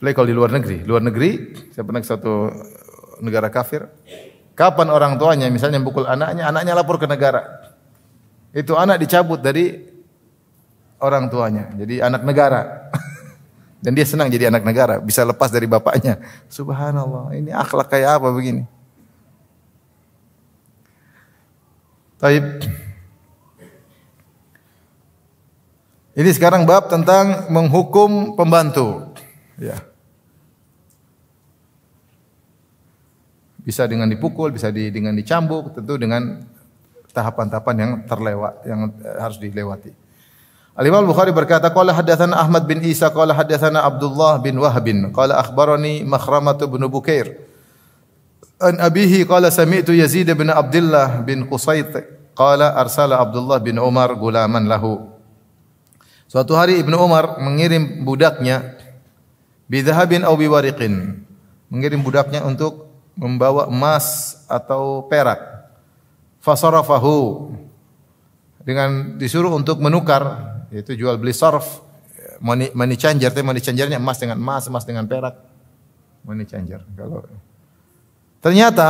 Apalagi kalau di luar negeri, saya pernah ke suatu negara kafir. Kapan orang tuanya misalnya mukul anaknya lapor ke negara. Itu anak dicabut dari orang tuanya, jadi anak negara. Dan dia senang jadi anak negara, bisa lepas dari bapaknya. Subhanallah, ini akhlak kayak apa begini? Taib. Ini sekarang bab tentang menghukum pembantu. Ya. Bisa dengan dipukul, bisa dengan dicambuk, tentu dengan tahapan-tahapan yang harus dilewati. Al-Imam Al-Bukhari berkata, qala hadatsana Ahmad bin Isa qala hadatsana Abdullah bin Wahb qala akhbarani Makhramah bin Bukair an abihi qala sami'tu Yazid bin Abdullah bin Qusayt qala arsala Abdullah bin Umar gulaman lahu. Suatu hari Ibnu Umar mengirim budaknya bidhahabin aw biwariqin, mengirim budaknya untuk membawa emas atau perak. Fasarafahu, dengan disuruh untuk menukar, yaitu jual beli sarf, money changer, money changernya emas dengan emas, emas dengan perak, money changer. Kalau ternyata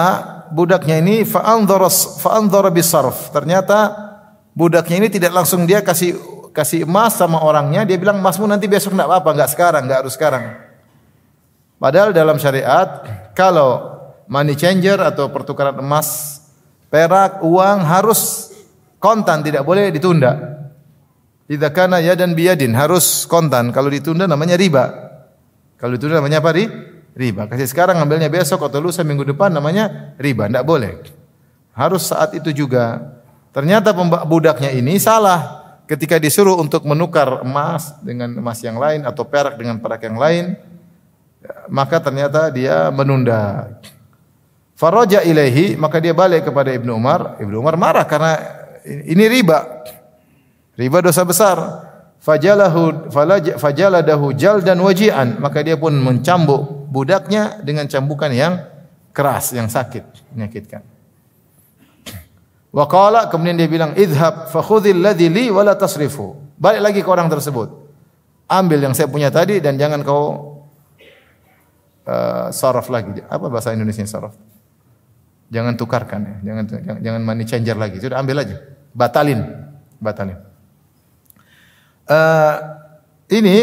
budaknya ini fa'anzara bisarf, ternyata budaknya ini tidak langsung dia kasih emas sama orangnya, dia bilang emasmu nanti besok enggak apa-apa, enggak harus sekarang. Padahal dalam syariat kalau money changer atau pertukaran emas, perak, uang harus kontan, tidak boleh ditunda. Idza kana yadan biyadin, harus kontan. Kalau ditunda namanya riba. Kalau ditunda namanya apa? Riba. Kasih sekarang ngambilnya besok atau lusa minggu depan namanya riba, enggak boleh. Harus saat itu juga. Ternyata budaknya ini salah ketika disuruh untuk menukar emas dengan emas yang lain atau perak dengan perak yang lain, maka ternyata dia menunda. Faraja ilaihi, maka dia balik kepada Ibnu Umar. Ibnu Umar marah karena ini riba. Riba dosa besar. Fajaladahu jaldan waji'an, maka dia pun mencambuk budaknya dengan cambukan yang keras, yang sakit, menyakitkan. Wa qala, kemudian dia bilang, "Idhhab fa khudhil ladzi li wa la tasrifu." Balik lagi ke orang tersebut. Ambil yang saya punya tadi dan jangan kau saraf lagi. Apa bahasa Indonesia saraf? Jangan tukarkan ya, jangan money changer lagi. Sudah ambil aja. Batalin. Ini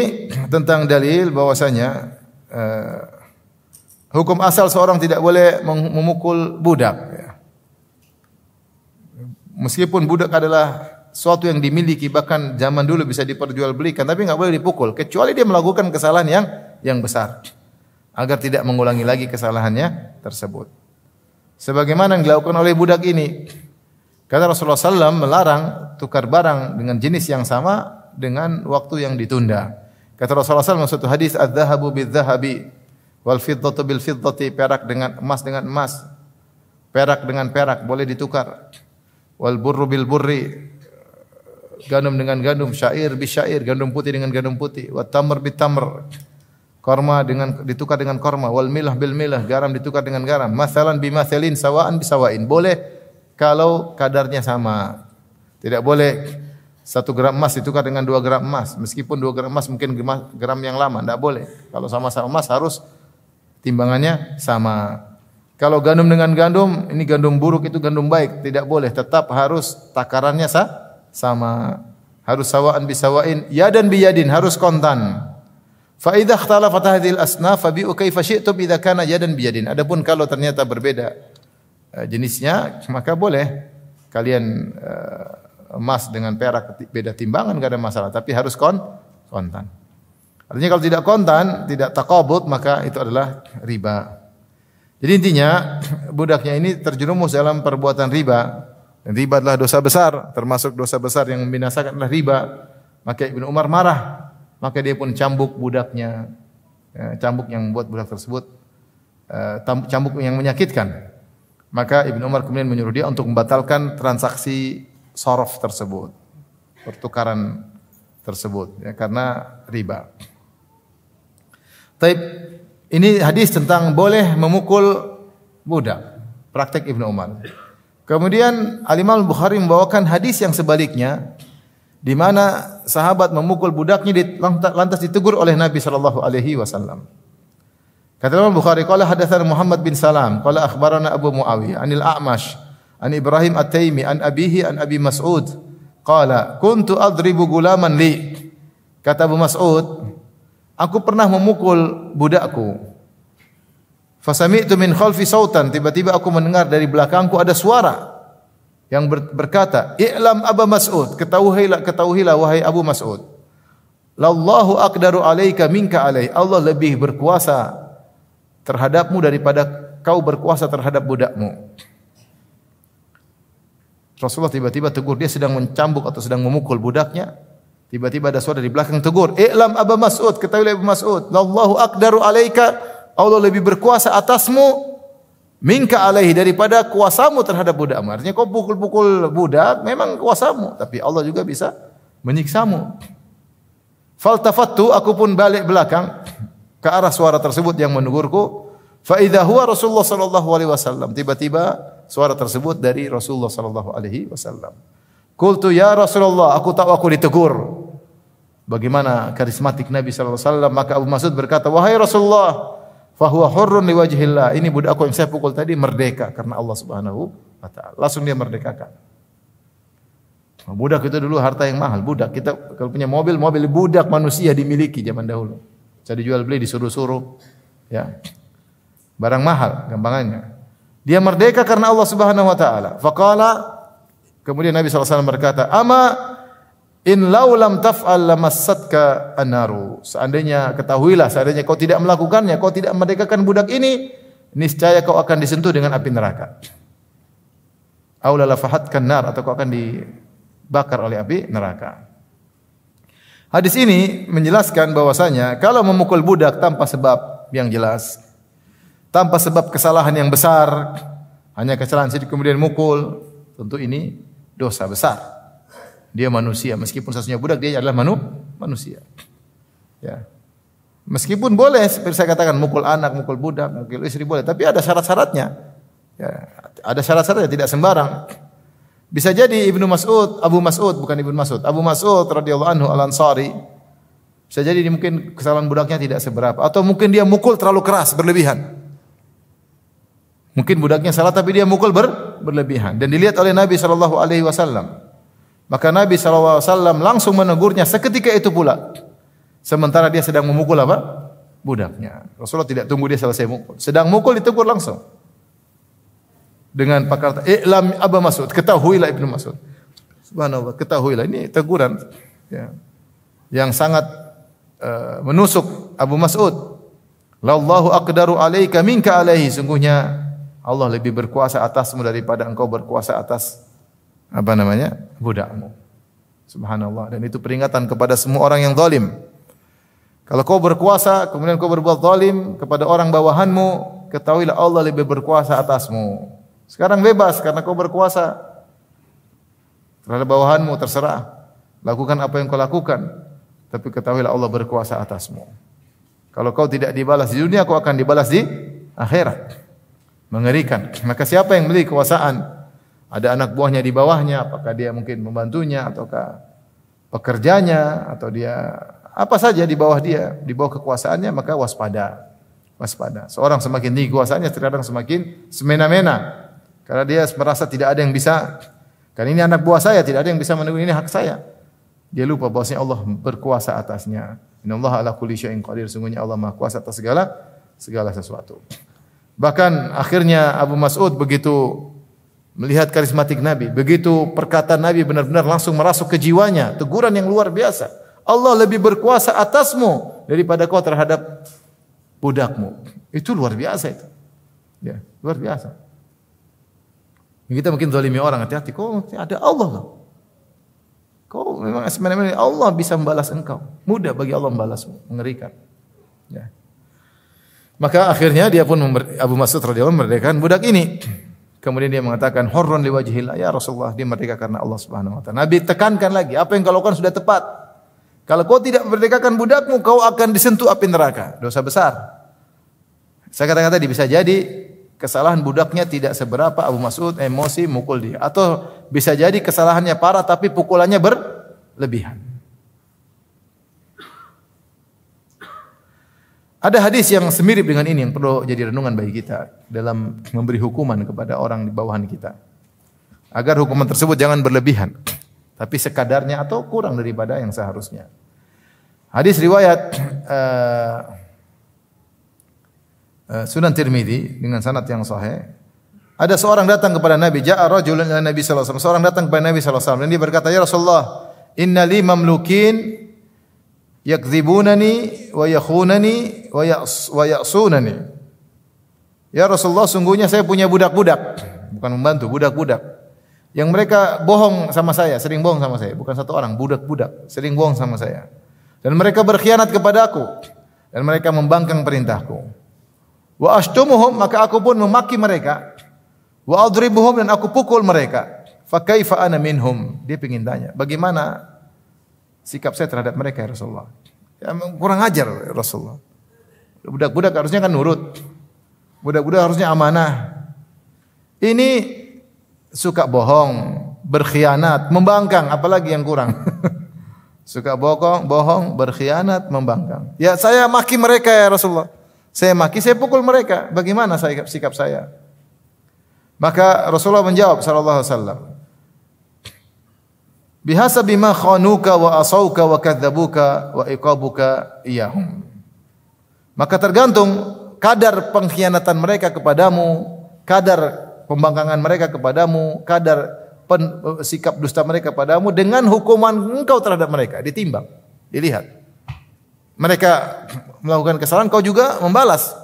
tentang dalil bahwasanya hukum asal seorang tidak boleh memukul budak ya. Meskipun budak adalah suatu yang dimiliki, bahkan zaman dulu bisa diperjualbelikan, tapi enggak boleh dipukul kecuali dia melakukan kesalahan yang besar, agar tidak mengulangi lagi kesalahannya tersebut. Sebagaimana yang dilakukan oleh budak ini. Kata Rasulullah SAW melarang tukar barang dengan jenis yang sama dengan waktu yang ditunda. Kata Rasulullah SAW suatu hadis, "Adz-dzahabu bidz-dzahabi wal fiddatu bil fiddati", perak dengan emas, perak dengan perak boleh ditukar. Wal burru bil burri, gandum dengan gandum, syair bi syair, gandum putih dengan gandum putih. Wat tamr bit tamr, Korma ditukar dengan korma, wal milah bil milah, garam ditukar dengan garam. Masalan bimathalin sawaan bisawain. Boleh kalau kadarnya sama. Tidak boleh 1 gram emas ditukar dengan 2 gram emas. Meskipun 2 gram emas mungkin gram yang lama, tidak boleh. Kalau sama-sama emas harus timbangannya sama. Kalau gandum dengan gandum, ini gandum buruk itu gandum baik, tidak boleh. Tetap harus takarannya sama. Harus sawaan bisawain, yadan biyadin, harus kontan. Fa idza ikhtalafat hadhil asnaf fabi'u kaifa syi'tum idza kana yadan biyadin. Adapun kalau ternyata berbeda jenisnya, maka boleh kalian emas dengan perak beda timbangan, enggak ada masalah, tapi harus kontan. Artinya kalau tidak kontan, tidak taqabud, maka itu adalah riba. Jadi intinya budaknya ini terjerumus dalam perbuatan riba. Dan riba adalah dosa besar, termasuk dosa besar yang membinasakan adalah riba. Maka Ibnu Umar marah, maka dia pun cambuk budaknya. Cambuk yang membuat budak tersebut cambuk yang menyakitkan. Maka Ibnu Umar kemudian menyuruh dia untuk membatalkan transaksi sorof tersebut, pertukaran tersebut, ya, karena riba. Taib, ini hadis tentang boleh memukul budak, praktek Ibnu Umar. Kemudian Al-Imam Al-Bukhari membawakan hadis yang sebaliknya, di mana sahabat memukul budaknya lantas ditegur oleh Nabi sallallahu alaihi wasallam. Kata Imam Al-Bukhari, qala hadatsana Muhammad bin Salam, qala akhbarana Abu Muawiyah anil A'mash an Ibrahim At-Taimi an abihi an Abi Mas'ud qala kuntu adribu gulaman li. Kata Abu Mas'ud, aku pernah memukul budakku. Fasami'tu min khalfi sautan, tiba-tiba aku mendengar dari belakangku ada suara yang berkata, "I'lam Aba Mas'ud, ketahuilah wahai Abu Mas'ud. Lallahu aqdaru alaika minka alai." Allah lebih berkuasa terhadapmu daripada kau berkuasa terhadap budakmu. Rasulullah tiba-tiba tegur, dia sedang mencambuk atau sedang memukul budaknya. Tiba-tiba ada suara di belakang tegur, "I'lam Aba Mas'ud, ketahuilah Abu Mas'ud, lallahu aqdaru alaika." Allah lebih berkuasa atasmu minka alaihi, daripada kuasamu terhadap budakmu. Artinya kau pukul-pukul budak memang kuasamu, tapi Allah juga bisa menyiksamu. Faltafattu, aku pun balik belakang ke arah suara tersebut yang menegurku. Fa idza huwa Rasulullah sallallahu alaihi wasallam. Tiba-tiba suara tersebut dari Rasulullah sallallahu alaihi wasallam. Qultu ya Rasulullah, aku tahu aku ditegur. Bagaimana karismatik Nabi sallallahu alaihi wasallam, maka Abu Mas'ud berkata, "Wahai Rasulullah, fahuwa hurrun liwajhillah." Ini budakku yang saya pukul tadi merdeka karena Allah Subhanahu wa taala. Langsung dia merdekakan. Budak itu dulu harta yang mahal. Budak kita kalau punya mobil budak manusia dimiliki zaman dahulu. Bisa dijual beli, disuruh-suruh, ya. Barang mahal gampangannya. Dia merdeka karena Allah Subhanahu wa taala. Faqala, kemudian Nabi sallallahu alaihi wasallam berkata, "Ama in law lam taf'al lamassatka an-naru." Seandainya kau tidak melakukannya, kau tidak merdekakan budak ini, niscaya kau akan disentuh dengan api neraka. Aw la lafahatkan nar, atau kau akan dibakar oleh api neraka. Hadis ini menjelaskan bahwasanya kalau memukul budak tanpa sebab yang jelas, tanpa sebab kesalahan yang besar, hanya kesalahan sedikit kemudian mukul, tentu ini dosa besar. Dia manusia, meskipun sesungguhnya budak, dia adalah manusia. Ya. Meskipun boleh, seperti saya katakan, mukul anak, mukul budak, mukul istri boleh, tapi ada syarat-syaratnya. Ya, ada syarat-syaratnya, tidak sembarang. Bisa jadi Abu Mas'ud Abu Mas'ud radhiyallahu anhu Al-Ansari, bisa jadi mungkin kesalahan budaknya tidak seberapa, atau mungkin dia mukul terlalu keras, berlebihan. Mungkin budaknya salah tapi dia mukul berlebihan, dan dilihat oleh Nabi sallallahu alaihi wasallam. Maka Nabi sallallahu alaihi wasallam langsung menegurnya seketika itu pula. Sementara dia sedang memukul apa? Budaknya. Rasulullah tidak tunggu dia selesai mukul. Sedang mukul ditegur langsung. Dengan kata, "I'lam Aba Mas'ud, ketahuilah Ibnu Mas'ud." Subhanallah, ketahuilah, ini teguran, ya, yang sangat menusuk Abu Mas'ud. "Lallahu aqdaru alaika minka alaihi." Sungguhnya Allah lebih berkuasa atasmu daripada engkau berkuasa atas budakmu. Subhanallah. Dan itu peringatan kepada semua orang yang zalim. Kalau kau berkuasa kemudian kau berbuat zalim kepada orang bawahanmu, ketahuilah Allah lebih berkuasa atasmu. Sekarang bebas karena kau berkuasa terhadap bawahanmu, terserah. Lakukan apa yang kau lakukan, tapi ketahuilah Allah berkuasa atasmu. Kalau kau tidak dibalas di dunia, kau akan dibalas di akhirat. Mengerikan. Maka siapa yang memiliki kekuasaan, ada anak buahnya di bawahnya, apakah dia mungkin membantunya ataukah pekerjanya atau dia apa saja di bawah dia, di bawah kekuasaannya, maka waspada. Waspada. Seorang semakin tinggi kekuasaannya terkadang semakin semena-mena. Karena dia merasa tidak ada yang bisa, kan ini anak buah saya, tidak ada yang bisa meneguk, ini hak saya. Dia lupa bahwasanya Allah berkuasa atasnya. Innallaha ala kulli syai'in qadir. Sungguhnya Allah Maha Kuasa atas segala sesuatu. Bahkan akhirnya Abu Mas'ud begitu melihat karismatik Nabi, begitu perkataan Nabi benar-benar langsung merasuk ke jiwanya, teguran yang luar biasa. Allah lebih berkuasa atasmu daripada kau terhadap budakmu. Itu luar biasa itu. Ya, luar biasa. Kita mungkin zalimi orang, hati-hati, kau ada Allah loh. Kau memang sebenarnya Allah bisa membalas engkau. Mudah bagi Allah membalasmu, mengerikan. Ya. Maka akhirnya dia pun Abu Mas'ud radhiyallahu anhu memerdekakan budak ini. Kemudian dia mengatakan hurrun liwajhillah, ya Rasulullah, dia merdeka karena Allah Subhanahu wa taala. Nabi tekankan lagi, apa yang kau lakukan sudah tepat. Kalau kau tidak memerdekakan budakmu, kau akan disentuh api neraka. Dosa besar. Saya katakan tadi bisa jadi kesalahan budaknya tidak seberapa, Abu Mas'ud emosi mukul dia, atau bisa jadi kesalahannya parah tapi pukulannya berlebihan. Ada hadis yang semirip dengan ini yang perlu jadi renungan bagi kita dalam memberi hukuman kepada orang di bawahan kita. Agar hukuman tersebut jangan berlebihan, tapi sekadarnya atau kurang daripada yang seharusnya. Hadis riwayat Sunan Tirmidzi dengan sanad yang sahih. Ada seorang datang kepada Nabi, ja'a rajulun ila Nabi sallallahu alaihi wasallam. Seorang datang kepada Nabi sallallahu alaihi wasallam dan dia berkata, "Ya Rasulullah, inna li mamlukin yakdzibunani wa yakhunani wa ya'sunani." Ya Rasulullah, sungguhnya saya punya budak-budak, bukan membantu, budak-budak yang mereka bohong sama saya, sering bohong sama saya, bukan satu orang, budak-budak sering bohong sama saya. Dan mereka berkhianat kepada aku dan mereka membangkang perintahku. Wa ashtumuhum, maka aku pun memaki mereka. Wa adribuhum, dan aku pukul mereka. Fa kaifa ana minhum? Dia ingin tanya, bagaimana sikap saya terhadap mereka ya Rasulullah? Ya, kurang ajar ya Rasulullah. Budak-budak harusnya kan nurut. Budak-budak harusnya amanah. Ini suka bohong, berkhianat, membangkang, apalagi yang kurang. Suka bohong, berkhianat, membangkang. Ya saya maki mereka ya Rasulullah. Saya maki, saya pukul mereka. Bagaimana sikap saya? Maka Rasulullah menjawab sallallahu alaihi wasallam, "Bihasabi ma khanuka wa asauka wa kadzabuka wa iqabuka iyahum." Maka tergantung kadar pengkhianatan mereka kepadamu, kadar pembangkangan mereka kepadamu, kadar sikap dusta mereka kepadamu dengan hukuman engkau terhadap mereka, ditimbang, dilihat. Mereka melakukan kesalahan, kau juga membalas.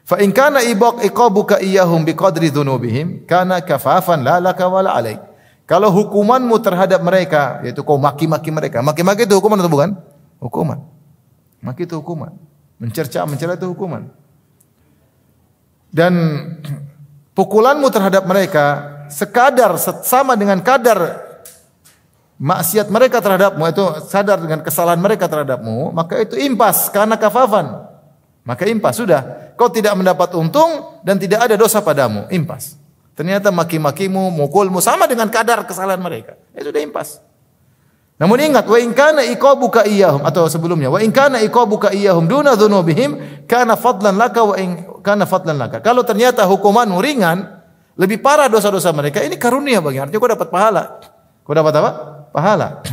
Fa in kana iqabuka iyyahum biqadri dzunubihim kana kafafan la laka wala alaik. Kalau hukumanmu terhadap mereka, yaitu kau maki-maki mereka. Maki-maki itu hukuman atau bukan? Hukuman. Maki itu hukuman. Mencela itu hukuman. Dan pukulanmu terhadap mereka sekadar sama dengan kadar maksiat mereka terhadapmu, itu sadar dengan kesalahan mereka terhadapmu, maka itu impas karena kafafan. Maka impas, sudah. Kau tidak mendapat untung dan tidak ada dosa padamu. Impas. Ternyata maki-makimu, mukulmu sama dengan kadar kesalahan mereka. Itu sudah impas. Namun ingat, wa in kana iqabuka iyyahum, atau sebelumnya, wa in kana iqabuka iyyahum duna dzunubihim kana fadlan laka wa in kana fadlan laka. Kalau ternyata hukumanmu ringan, lebih parah dosa-dosa mereka, ini karunia bagi, artinya kau dapat pahala. Kau dapat apa? Pahala.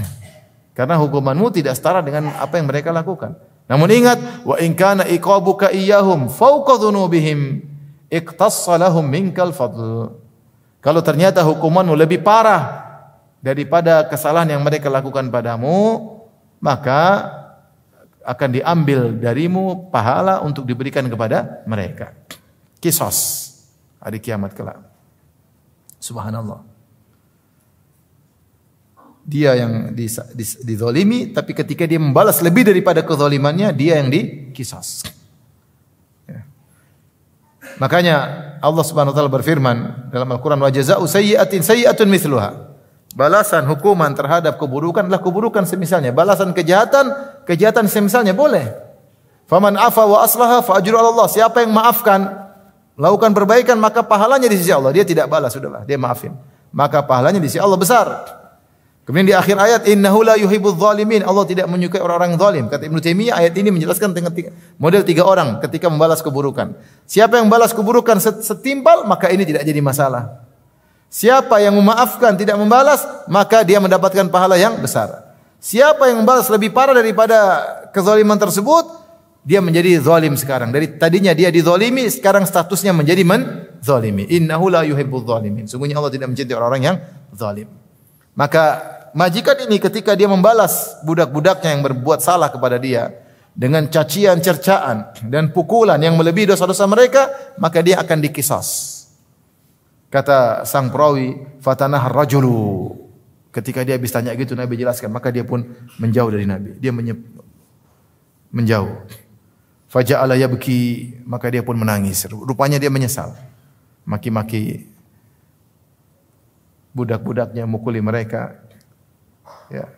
Karena hukumanmu tidak setara dengan apa yang mereka lakukan. Namun ingat, wa in kana iqabuka iyyahum fawqa dzunubihim iqtassa lahum minkal fadl. Kalau ternyata hukumanmu lebih parah daripada kesalahan yang mereka lakukan padamu, maka akan diambil darimu pahala untuk diberikan kepada mereka. Qisas hari kiamat kelak. Subhanallah. Dia yang dizalimi, tapi ketika dia membalas lebih daripada kezalimannya, dia yang dikisas. Ya. Makanya Allah Subhanahu wa taala berfirman dalam Al-Qur'an, "Wa jazaa'u sayyi'atin sayyi'atun mithluha." Balasan hukuman terhadap keburukan adalah keburukan semisalnya. Balasan kejahatan, kejahatan semisalnya boleh. Faman afa wa aslaha fa ajru 'ala Allah. Siapa yang maafkan, melakukan perbaikan, maka pahalanya di sisi Allah. Dia tidak balas, sudahlah, dia maafin. Maka pahalanya di sisi Allah besar. Kemudian di akhir ayat, innahu la yuhibbudz zalimin. Allah tidak menyukai orang-orang zalim. Kata Ibnu Taimiyah, ayat ini menjelaskan model 3 orang ketika membalas keburukan. Siapa yang membalas keburukan setimpal, maka ini tidak jadi masalah. Siapa yang memaafkan tidak membalas, maka dia mendapatkan pahala yang besar. Siapa yang membalas lebih parah daripada kezaliman tersebut, dia menjadi zalim sekarang. Dari tadinya dia dizalimi, sekarang statusnya menjadi menzalimi. Innahu la yuhibbudz zalimin. Sungguhnya Allah tidak mencintai orang-orang yang zalim. Maka majikan ini ketika dia membalas budak-budaknya yang berbuat salah kepada dia dengan cacian, cercaan dan pukulan yang melebihi dosa-dosa mereka, maka dia akan dikisos. Kata sang perawi, fatanah rajulu. Ketika dia habis tanya gitu, Nabi jelaskan, maka dia pun menjauh dari Nabi. Dia menjauh. Faja'ala yabki, maka dia pun menangis. Rupanya dia menyesal. Maki-maki budak-budaknya, mukuli mereka. Ya.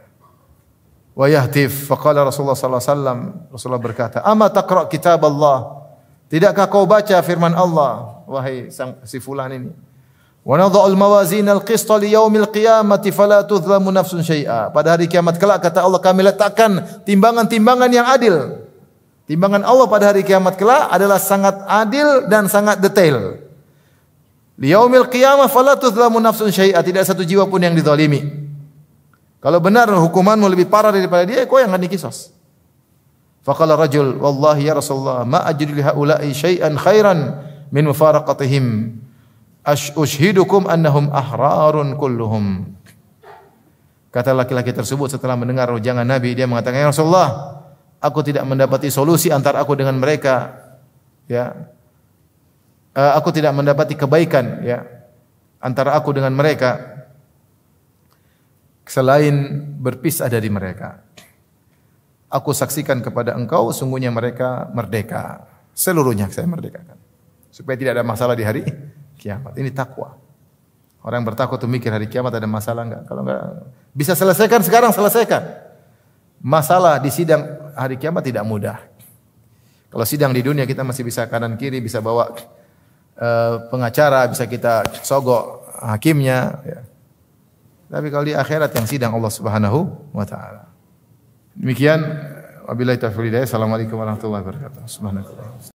Wa yahtif, faqala Rasulullah sallallahu alaihi wasallam, Rasulullah berkata, "Ama taqra kitab Allah?" Tidakkah kau baca firman Allah, wahai si fulan ini? Wa nadha'ul mawazin al-qista li yaumil qiyamati fala tudhlamu nafsun syai'a. Pada hari kiamat kelak, kata Allah, kami letakkan timbangan-timbangan yang adil. Timbangan Allah pada hari kiamat kelak adalah sangat adil dan sangat detail. Li yaumil qiyamah fala tudhlamu nafsun syai'a. Tidak satu jiwa pun yang dizalimi. Kalau benar hukumanmu lebih parah daripada dia, kau yang akan dikisos. Faqala rajul, wallahi ya Rasulullah, ma ajri li haula'i syai'an khairan min mufaraqatihim. Ushhidukum annahum ahrarun kulluhum. Kata laki-laki tersebut setelah mendengar ujangan Nabi, dia mengatakan, ya Rasulullah, aku tidak mendapati solusi antara aku dengan mereka. Ya, aku tidak mendapati kebaikan ya antara aku dengan mereka selain berpisah dari mereka. Aku saksikan kepada engkau, sungguhnya mereka merdeka. Seluruhnya saya merdekakan. Supaya tidak ada masalah di hari kiamat. Ini takwa. Orang yang bertakwa itu mikir hari kiamat ada masalah enggak? Kalau enggak, bisa selesaikan sekarang, selesaikan. Masalah di sidang hari kiamat tidak mudah. Kalau sidang di dunia kita masih bisa kanan kiri, bisa bawa pengacara, bisa kita sogok hakimnya. Ya. Tapi kalau di akhirat yang sidang Allah Subhanahu wa taala. Demikian wabillahi taufiq hidayah. Assalamualaikum warahmatullahi wabarakatuh. Subhanallah.